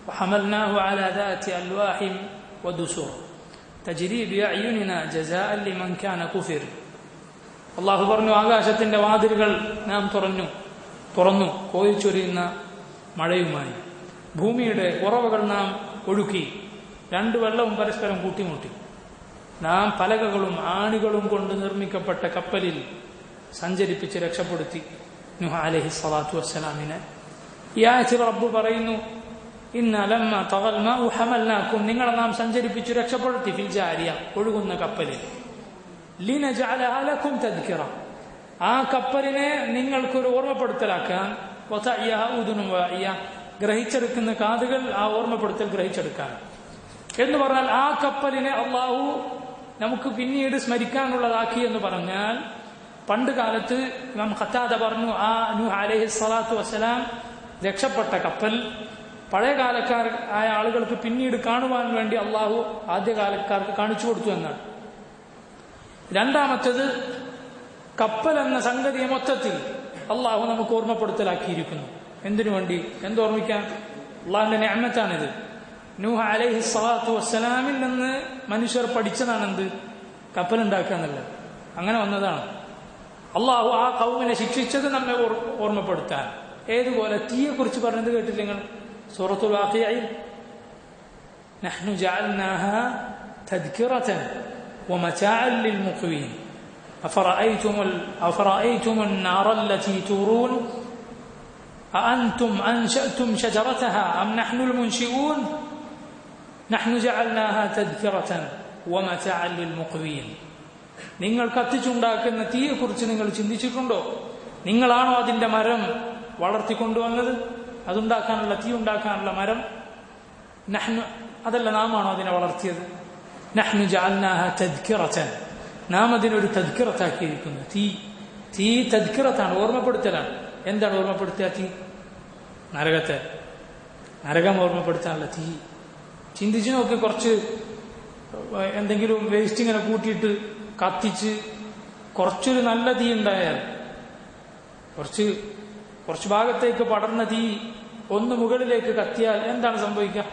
وحملناه على ذات ألواح ودسر تجري بأعيننا جزاء لمن كان كفر. അള്ളാഹു പറഞ്ഞു, ആകാശത്തിന്റെ വാതിലുകൾ നാം തുറന്നു കോരിച്ചൊരിയുന്ന മഴയുമായി. ഭൂമിയുടെ ഉറവകൾ നാം ഒഴുക്കി, രണ്ടു വെള്ളവും പരസ്പരം കൂട്ടിമുട്ടി. നാം പലകകളും ആണികളും കൊണ്ട് നിർമ്മിക്കപ്പെട്ട കപ്പലിൽ സഞ്ചരിപ്പിച്ച് രക്ഷപ്പെടുത്തി നൂഹ് അലൈഹി സ്വലാത്തു വസ്സലാമിനെ. ഈ ആയത്തിൽ റബ്ബ് പറയുന്നു, ഇന്ന ലമ്മ തഗൽ മാഉ ഹമൽനാകും, നിങ്ങളെ നാം സഞ്ചരിപ്പിച്ചു രക്ഷപ്പെടുത്തി ഫിൽ ജാരിയ, ഒഴുകുന്ന കപ്പലിൽ. ലിനജഅലഹ ലക്കും തദ്കിറ, ആ കപ്പലിനെ നിങ്ങൾക്കൊരു ഓർമ്മപ്പെടുത്തലാക്കാൻ. വതഅയ്യഹ ഉദുനു വാഇയ, ഗ്രഹിച്ചെടുക്കുന്ന കാതുകൾ ആ ഓർമ്മപ്പെടുത്തൽ ഗ്രഹിച്ചെടുക്കാൻ. എന്ന് പറഞ്ഞാൽ ആ കപ്പലിനെ അള്ളാഹു നമുക്ക് പിന്നീട് സ്മരിക്കാനുള്ളതാക്കി എന്ന് പറഞ്ഞാൽ, പണ്ട് കാലത്ത് ഇമാം ഖത്താദ പറഞ്ഞു, ആ നൂഹ് അലൈഹി സ്വലാത്തു വസ്സലാം രക്ഷപ്പെട്ട കപ്പൽ പഴയകാലക്കാരായ ആളുകൾക്ക് പിന്നീട് കാണുവാൻ വേണ്ടി അള്ളാഹു ആദ്യകാലക്കാർക്ക് കാണിച്ചു കൊടുത്തു എന്നാണ്. രണ്ടാമത്തത്, കപ്പൽ എന്ന സംഗതിയെ മൊത്തത്തിൽ അള്ളാഹു നമുക്ക് ഓർമ്മപ്പെടുത്തലാക്കിയിരിക്കുന്നു. എന്തിനു വേണ്ടി? എന്തോർമ്മിക്കാൻ? അള്ളാഹുവിന്റെ നിഅമത്താണിത്. നൂഹ് അലൈഹി സ്വലാത്തു വസ്സലാമിൽ നിന്ന് മനുഷ്യർ പഠിച്ചതാണെന്ത്? കപ്പലുണ്ടാക്കുക എന്നുള്ളത്. അങ്ങനെ വന്നതാണ്. അള്ളാഹു ആ ഖൗമിനെ ശിക്ഷിച്ചത് നമ്മെ ഓർമ്മപ്പെടുത്താൻ. ഏതുപോലെ? തീയെ കുറിച്ച് പറഞ്ഞത് കേട്ടില്ല നിങ്ങൾ? സൂറത്തുൽ വാഖിഅയിൽ നഹ്നു ജഅൽനാഹ തദ്കിറതൻ വമതാഅൻ ലിൽമുഖ്വീൻ അഫറഅയ്തും النار التي تورون أأنتم أنشأتم شجرتها أم نحن المنشئون نحن جعلناها تذكرة ومتاعا للمقوين. നിങ്ങൾ കത്തിച്ചുണ്ടാക്കുന്ന തീയെക്കുറിച്ച് നിങ്ങൾ ചിന്തിച്ചിട്ടുണ്ടോ? നിങ്ങളാണോ അതിന്റെ മരം വളർത്തിക്കൊണ്ടുവന്നത്? അതുണ്ടാക്കാനുള്ള, തീ ഉണ്ടാക്കാനുള്ള മരം നഹ്നു, അതല്ല, നാമാണോ അതിനെ വളർത്തിയത്? നഹ്നു ജഅൽനാഹ തദ്കിറതൻ, നാം അതിനൊരു തദ്കിറത്താക്കിയിരിക്കുന്നു. തീ തദ്കിറത്താണ്, ഓർമ്മപ്പെടുത്തലാണ്. എന്താണ് ഓർമ്മപ്പെടുത്തുക? തീ നരകം ഓർമ്മപ്പെടുത്താനുള്ള തീ. ചിന്തിച്ചു നോക്കി, കുറച്ച് എന്തെങ്കിലും വേസ്റ്റ് ഇങ്ങനെ കൂട്ടിയിട്ട് കത്തിച്ച് കുറച്ചൊരു നല്ല തീ ഉണ്ടായാൽ, കുറച്ച് ഭാഗത്തേക്ക് പടർന്ന തീ ഒന്ന് മുകളിലേക്ക് കത്തിയാൽ എന്താണ് സംഭവിക്കുക?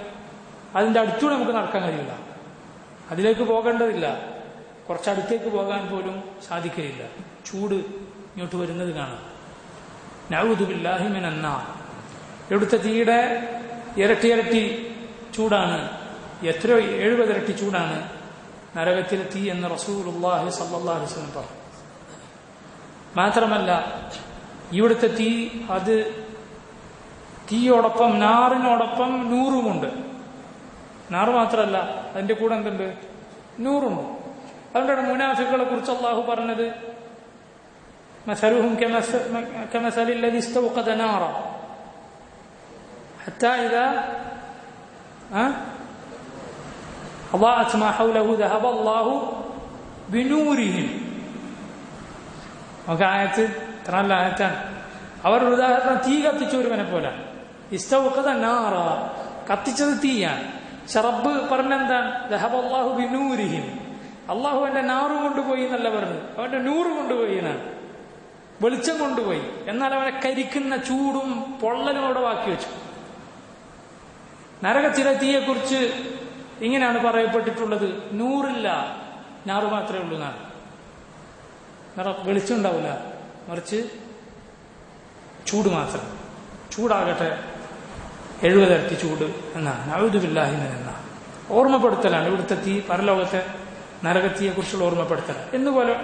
അതിന്റെ അടുത്തൂടെ നമുക്ക് നടക്കാൻ കഴിയില്ല, അതിലേക്ക് പോകേണ്ടതില്ല, കുറച്ചടുത്തേക്ക് പോകാൻ പോലും സാധിക്കില്ല. ചൂട് ഇങ്ങോട്ട് വരുന്നത് കാണാം. നഊദു ബില്ലാഹി മിനന്നാർ. ഇവിടുത്തെ തീയുടെ ഇരട്ടി ചൂടാണ്, എത്രയോ 70 ഇരട്ടി ചൂടാണ് നരകത്തിലെ തീ എന്ന് റസൂലുള്ളാഹി സ്വല്ലല്ലാഹു അലൈഹി വസല്ലം പറഞ്ഞു. മാത്രമല്ല ഇവിടുത്തെ തീ, അത് തീയോടൊപ്പം നാറിനോടൊപ്പം നൂറുമുണ്ട്. നാറ് മാത്രമല്ല, അതിന്റെ കൂടെ എന്തുണ്ട്? നൂറുണ്ട്. അതുകൊണ്ടാണ് മുനാഫിക്കുകളെ കുറിച്ച് അള്ളാഹു പറഞ്ഞത് മസലുഹും കമസലില്ലദി ഇസ്തൗഖദ നാറ. حتى إذا أضاءت ما حوله ذهب الله بنورهم. നമുക്ക് ആയത്ത് ഇത്ര നല്ല ആയത്താണ്. അവരുടെ ഉദാഹരണം തീ കത്തിച്ചവരുവനെ പോലെ. ഇസ്തൗഖദ നാറ, കത്തിച്ചത് തീയാണ്. പക്ഷെ റബ്ബ് പറഞ്ഞെന്താണ്? ദഹബല്ലാഹു ബിനൂരിഹിം, അള്ളാഹു അവന്റെ നാറ് കൊണ്ടുപോയി എന്നല്ല പറഞ്ഞു, അവന്റെ നൂറ് കൊണ്ടുപോയി എന്നാണ്, വെളിച്ചം കൊണ്ടുപോയി. എന്നാൽ അവനെ കരിക്കുന്ന ചൂടും പൊള്ളലും അവിടെ ബാക്കി വെച്ചു. നരകത്തിലെ തീയെക്കുറിച്ച് ഇങ്ങനെയാണ് പറയപ്പെട്ടിട്ടുള്ളത്: നൂറില്ല, നാറ് മാത്രമേ ഉള്ളൂ എന്നാണ്. വെളിച്ചം ഉണ്ടാവില്ല, മറിച്ച് ചൂട് മാത്രം. ചൂടാകട്ടെ 70 ഇരട്ടി ചൂട് എന്നാണ്. നഊദു ബില്ലാഹി മിനന്നാർ. ഓർമ്മപ്പെടുത്തലാണ് ഇവിടുത്തെ തീ, പരലോകത്തെ നരകത്തിയെ കുറിച്ചുള്ള ഓർമ്മപ്പെടുത്തൽ.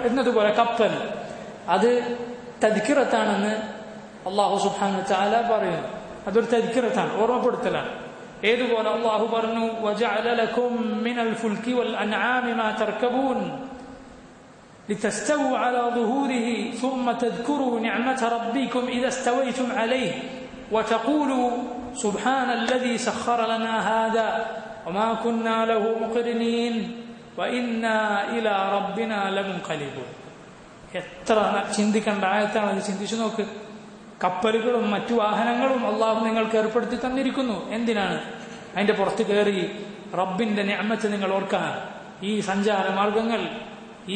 എന്നതുപോലെ കപ്പൽ അത് തദ്കിറത്താണെന്ന് അല്ലാഹു സുബ്ഹാനഹു വ തആല പറയുന്നു. അതൊരു തദ്കിറത്താണ്, ഓർമ്മപ്പെടുത്തലാണ്. ഏതുപോലെ അല്ലാഹു പറഞ്ഞു: വജഅല ലക്കും മിനൽ ഫുൽകി വൽ അൻആമി മാ തർകബൂൻ لتستووا على ظهوره ثم تذكروا نعمة ربكم إذا استويتم عليه وتقولوا سبحان الذي سخر لنا هذا وما كنا له مقرنين وإنا إلى ربنا لمنقلبون. എത്ര ചിന്തിക്കേണ്ട ആയത്താണ് അത്. ചിന്തിച്ചു നോക്ക്. കപ്പലുകളും മറ്റു വാഹനങ്ങളും അള്ളാഹു നിങ്ങൾക്ക് ഏർപ്പെടുത്തി തന്നിരിക്കുന്നു. എന്തിനാണ്? അതിന്റെ പുറത്ത് കയറി റബ്ബിന്റെ നിഅമത്ത് നിങ്ങൾ ഓർക്കാൻ. ഈ സഞ്ചാര മാർഗങ്ങൾ,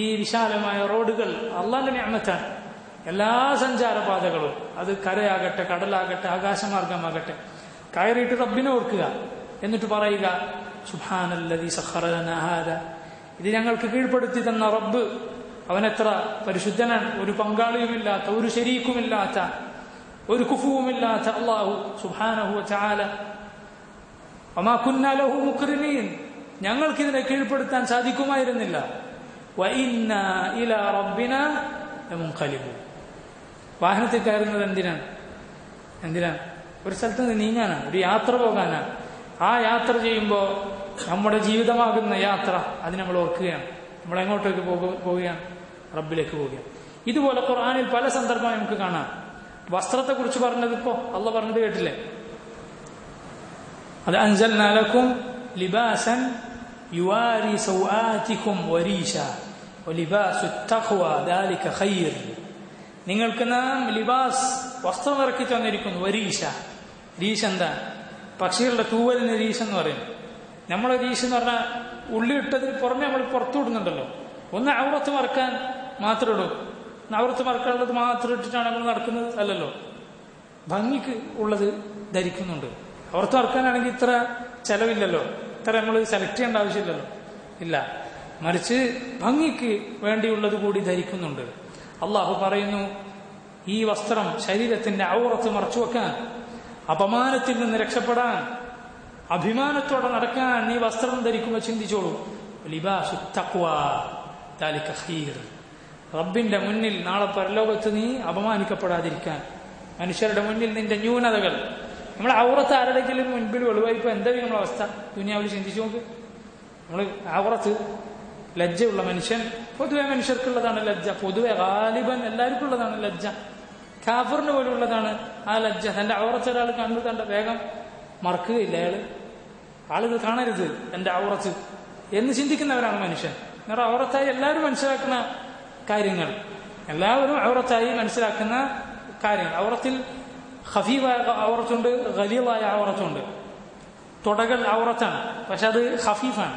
ഈ വിശാലമായ റോഡുകൾ അള്ളാന്റെ നിഅമത്താണ്. എല്ലാ സഞ്ചാരപാതകളും, അത് കരയാകട്ടെ, കടലാകട്ടെ, ആകാശമാർഗമാകട്ടെ, കയറിയിട്ട് റബ്ബിനെ ഓർക്കുക. എന്നിട്ട് പറയുക: സുബ്ഹാനല്ലദീ സഖറ ലനാ ഹാദാ, ഇത് ഞങ്ങൾക്ക് കീഴ്പ്പെടുത്തി തന്ന റബ്ബ് അവനെത്ര പരിശുദ്ധനാണ്. ഒരു പങ്കാളിയുമില്ലാത്ത, ഒരു ശരീക്കുമില്ലാത്ത, ഒരു കുഫുവുമില്ലാത്ത അല്ലാഹു സുബ്ഹാനഹു വ തആല. വമാ കുന്നാ ലഹു മുഖ്രിനീൻ, ഞങ്ങൾക്കിതിനെ കീഴ്പ്പെടുത്താൻ സാധിക്കുമായിരുന്നില്ല. വഇന്നാ ഇലാ റബ്ബിനാ ലമുൻഖലിബൂൻ. വാഹനത്തിൽ കയറുന്നത് എന്തിനാണ്? ഒരു സ്ഥലത്ത് നിന്ന് നീങ്ങാനാണ്, ഒരു യാത്ര പോകാനാണ്. ആ യാത്ര ചെയ്യുമ്പോൾ നമ്മുടെ ജീവിതമാകുന്ന യാത്ര അത് നമ്മൾ ഓർക്കുകയാണ്. നമ്മൾ എങ്ങോട്ടേക്ക് പോവുകയാണ്? റബ്ബിലേക്ക് പോവുകയാണ്. ഇതുപോലെ ഖുർആനിൽ പല സന്ദർഭം നമുക്ക് കാണാം. വസ്ത്രത്തെ കുറിച്ച് പറഞ്ഞത് ഇപ്പോ അള്ളാഹ് പറഞ്ഞത് കേട്ടില്ലേ? അത് അൻസൽനാ ലക്കും ലിബാസൻ യുവാരി സൗആതികും വരീശ വലിബാസു തഖ്വ ദാലിക ഖൈർ. നിങ്ങൾക്ക് നാം ലിബാസ്, വസ്ത്രം ഇറക്കി തന്നിരിക്കുന്നു. വരീശ, രീശ എന്താ? പക്ഷികളുടെ തൂവലിന് രീശ എന്ന് പറയും. നമ്മളെ രീശ എന്ന് പറഞ്ഞാൽ ഉള്ളിയിട്ടതിന് പുറമെ നമ്മൾ പുറത്തു വിടുന്നുണ്ടല്ലോ. ഒന്ന് ഔറത്ത് മറക്കാൻ മാത്രം ഇടും. ഔറത്ത് മറക്കാനുള്ളത് മാത്രം ഇട്ടിട്ടാണ് നമ്മൾ നടക്കുന്നത് അല്ലല്ലോ. ഭംഗിക്ക് ഉള്ളത് ധരിക്കുന്നുണ്ട്. ഔറത്ത് മറക്കാനാണെങ്കിൽ ഇത്ര ചെലവില്ലല്ലോ, ഇത്ര നമ്മൾ സെലക്ട് ചെയ്യേണ്ട ആവശ്യമില്ലല്ലോ, ഇല്ല. മറിച്ച് ഭംഗിക്ക് വേണ്ടിയുള്ളത് കൂടി ധരിക്കുന്നുണ്ട്. അള്ളാഹു പറയുന്നു: ഈ വസ്ത്രം ശരീരത്തിന്റെ ഔറത്ത് മറച്ചു വെക്കാൻ, അപമാനത്തിൽ നിന്ന് രക്ഷപ്പെടാൻ, അഭിമാനത്തോടെ നടക്കാൻ നീ വസ്ത്രം ധരിക്കുമ്പോൾ ചിന്തിച്ചോളൂ. ലിബാസു തഖ്വ ദാലിക ഖൈർ. റബ്ബിന്റെ മുന്നിൽ നാളെ പരലോകത്ത് നീ അപമാനിക്കപ്പെടാതിരിക്കാൻ, മനുഷ്യരുടെ മുന്നിൽ നിന്റെ ന്യൂനതകൾ, നമ്മളെ ഔറത്ത് ആരുടെങ്കിലും മുൻപിൽ വെളിവായിപ്പോ എന്തായാലും നമ്മളെ അവസ്ഥ ദുനിയാവിൽ ചിന്തിച്ചു നോക്ക്. നമ്മൾ ഔറത്ത്, ലജ്ജയുള്ള മനുഷ്യൻ, പൊതുവെ മനുഷ്യർക്കുള്ളതാണ് ലജ്ജ. പൊതുവെ ഗാലിബൻ എല്ലാവർക്കും ഉള്ളതാണ് ലജ്ജ. കാഫറിന് പോലും ഉള്ളതാണ് ആ ലജ്ജ. തന്റെ ഔറത്ത് ഒരാൾ കണ്ടു തന്റെ വേഗം മറക്കുകയില്ല. ആളുകൾ കാണരുത് എന്റെ ഔറത്ത് എന്ന് ചിന്തിക്കുന്നവരാണ് മനുഷ്യൻ. കാരണം ഔറത്തായി എല്ലാവരും മനസ്സിലാക്കുന്ന കാര്യങ്ങൾ, എല്ലാവരും ഔറത്തായി മനസ്സിലാക്കുന്ന കാര്യങ്ങൾ. ഔറത്തിൽ ഖഫീഫായ ഔറത്തുണ്ട്, ഗലീളായ ഔറത്തുണ്ട്. തുടകൾ ഔറത്താണ്, പക്ഷെ അത് ഖഫീഫാണ്,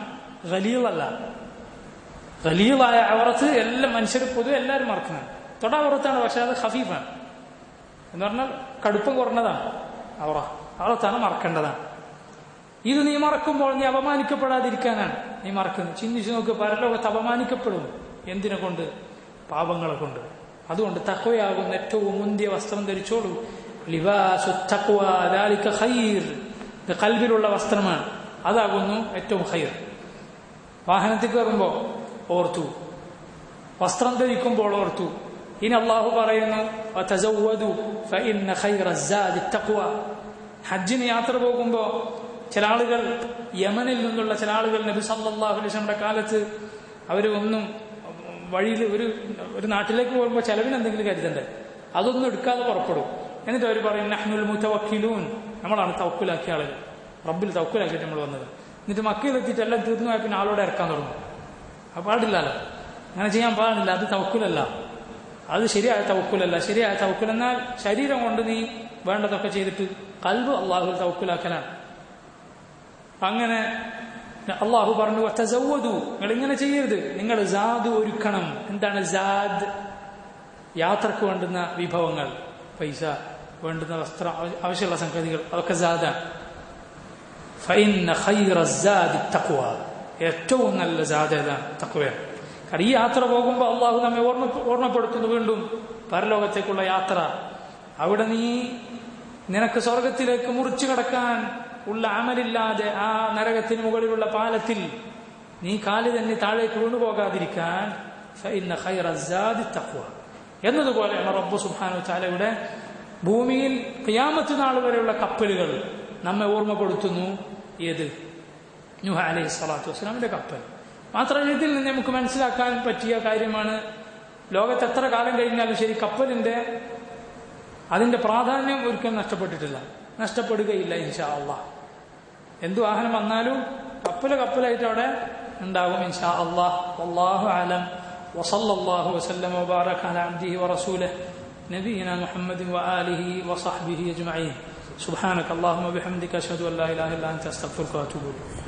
ഗലീളല്ല. ഗലീളായ ഔറത്ത് എല്ലാ മനുഷ്യർ പൊതുവെ എല്ലാവരും മറക്കുന്നതാണ്. തൊട ഔറത്താണ്, പക്ഷെ അത് ഖഫീഫാണ് എന്ന് പറഞ്ഞാൽ കടുപ്പം കുറഞ്ഞതാണ്. ഔറത്താണ്, മറക്കേണ്ടതാണ്. ഇത് നീ മറക്കുമ്പോൾ നീ അപമാനിക്കപ്പെടാതിരിക്കാനാണ് നീ മറക്കുന്നത്. ചിന്തിച്ചു നോക്ക്, പരലോകത്ത് അപമാനിക്കപ്പെടും. എന്തിനെ കൊണ്ട്? പാപങ്ങളെ കൊണ്ട്. അതുകൊണ്ട് തഖ്വയാകുന്ന ഏറ്റവും മുന്തിയ വസ്ത്രം ധരിച്ചോളൂ. ലിബാസു തഖ്വ ദാലിക ഖൈർ. ഇത് ഖൽബിലുള്ള വസ്ത്രമാണ്, അതാകുന്നു ഏറ്റവും ഖൈർ. വാഹനത്തിൽ കയറുമ്പോൾ ഓർത്തു, വസ്ത്രം ധരിക്കുമ്പോൾ ഓർത്തു. ഇനി അള്ളാഹു പറയുന്നു: വതസവ്വദു ഫഇന്ന ഖൈറ സ്സാദി തഖ്വ. ഹജ്ജിന് യാത്ര പോകുമ്പോൾ ചില ആളുകൾ, യമനിൽ നിന്നുള്ള ചില ആളുകൾ നബി സല്ലല്ലാഹു അലൈഹി വസല്ലമയുടെ കാലത്ത് അവർ ഒന്നും വഴിയിൽ ഒരു നാട്ടിലേക്ക് പോകുമ്പോൾ ചെലവിന് എന്തെങ്കിലും കരുതണ്ടേ, അതൊന്നും എടുക്കാതെ പുറപ്പെടും. എന്നിട്ട് അവർ പറയും: നഹ്നുൽ മുതവക്കിലൂൻ, നമ്മളാണ് തവക്കുലാക്കിയ ആളുകൾ. റബ്ബിൽ തവക്കുലാക്കിയിട്ട് നമ്മൾ വന്നത്. എന്നിട്ട് മക്കയിലെത്തിയിട്ട് എല്ലാം തീർന്നു പോയാൽ പിന്നെ ആളോടെ ഇറക്കാൻ തുടങ്ങും. അത് പാടില്ലല്ലോ, അങ്ങനെ ചെയ്യാൻ പാടില്ല. അത് തവക്കുലല്ല, അത് ശരിയായ തവക്കുലല്ല. ശരിയായ തവക്കുൽ എന്നാൽ ശരീരം കൊണ്ട് നീ വേണ്ടതൊക്കെ ചെയ്തിട്ട് ഖൽബ് അള്ളാഹുവിൽ തവക്കുലാക്കലാണ്. അങ്ങനെ അള്ളാഹു പറഞ്ഞു വതസവ്വദു, നിങ്ങൾ ഇങ്ങനെ ചെയ്യരുത്, നിങ്ങൾ സാദ് ഒരുക്കണം. എന്താണ് സാദ്? യാത്രക്ക് വേണ്ടുന്ന വിഭവങ്ങൾ, പൈസ, വേണ്ടുന്ന വസ്ത്രം, ആവശ്യമുള്ള സംഗതികൾ, അതൊക്കെ സാദാണ്. ഫഇന്ന ഖൈറ സാദി തഖ്വ, ഏറ്റവും നല്ല സാദ് ഏതാണ്? തഖ്വയാണ്. കാരണം ഈ യാത്ര പോകുമ്പോൾ അള്ളാഹു നമ്മെ ഓർമ്മപ്പെടുത്തുന്നു വീണ്ടും പരലോകത്തേക്കുള്ള യാത്ര. അവിടെ നീ നിനക്ക് സ്വർഗത്തിലേക്ക് മുറിച്ചു കടക്കാൻ ഉള്ള അമലില്ലാതെ ആ നരകത്തിന് മുകളിലുള്ള പാലത്തിൽ നീ കാല് തന്നെ താഴേക്ക് വീണുപോകാതിരിക്കാൻ ഫഇന്ന ഖൈറ സാദി തഖ്വ എന്നതുപോലെയാണ് റബ്ബ് സുബ്ഹാനഹു വ തആല ഇവിടെ ഭൂമിയിൽ ഖിയാമത്ത് നാൾ വരെയുള്ള കപ്പലുകൾ നമ്മെ ഓർമ്മപ്പെടുത്തുന്നു. ഏത്? നൂഹ് അലൈഹിസ്സലാത്തു വസ്സലാമിന്റെ കപ്പൽ. മാത്രമല്ല ഇതിൽ നിന്ന് നമുക്ക് മനസ്സിലാക്കാൻ പറ്റിയ കാര്യമാണ്, ലോകത്ത് എത്ര കാലം കഴിഞ്ഞാലും ശരി കപ്പലിന്റെ അതിന്റെ പ്രാധാന്യം ഒരിക്കലും നഷ്ടപ്പെട്ടിട്ടില്ല, നഷ്ടപ്പെടുകയില്ല ഇൻഷാ അല്ലാഹ്. എന്ത് വാഹനം വന്നാലും കപ്പലായിട്ട് അവിടെ ഉണ്ടാകും ഇൻഷാ അല്ലാഹ്. വല്ലാഹു അലം. വസല്ലല്ലാഹു വസല്ലമ വബാറക അലാ അബ്ദിഹി വറസൂലിഹി നബിയിനാ മുഹമ്മദിൻ വആലിഹി വസഹ്ബിഹി അജ്മഈൻ. സുബ്ഹാനക അല്ലാഹുമ്മ ബിഹംദിക അശ്ഹദു അൻ ലാ ഇലാഹ ഇല്ലാ അൻത അസ്തഗ്ഫിറുക വഅതൂബു ഇലൈക്.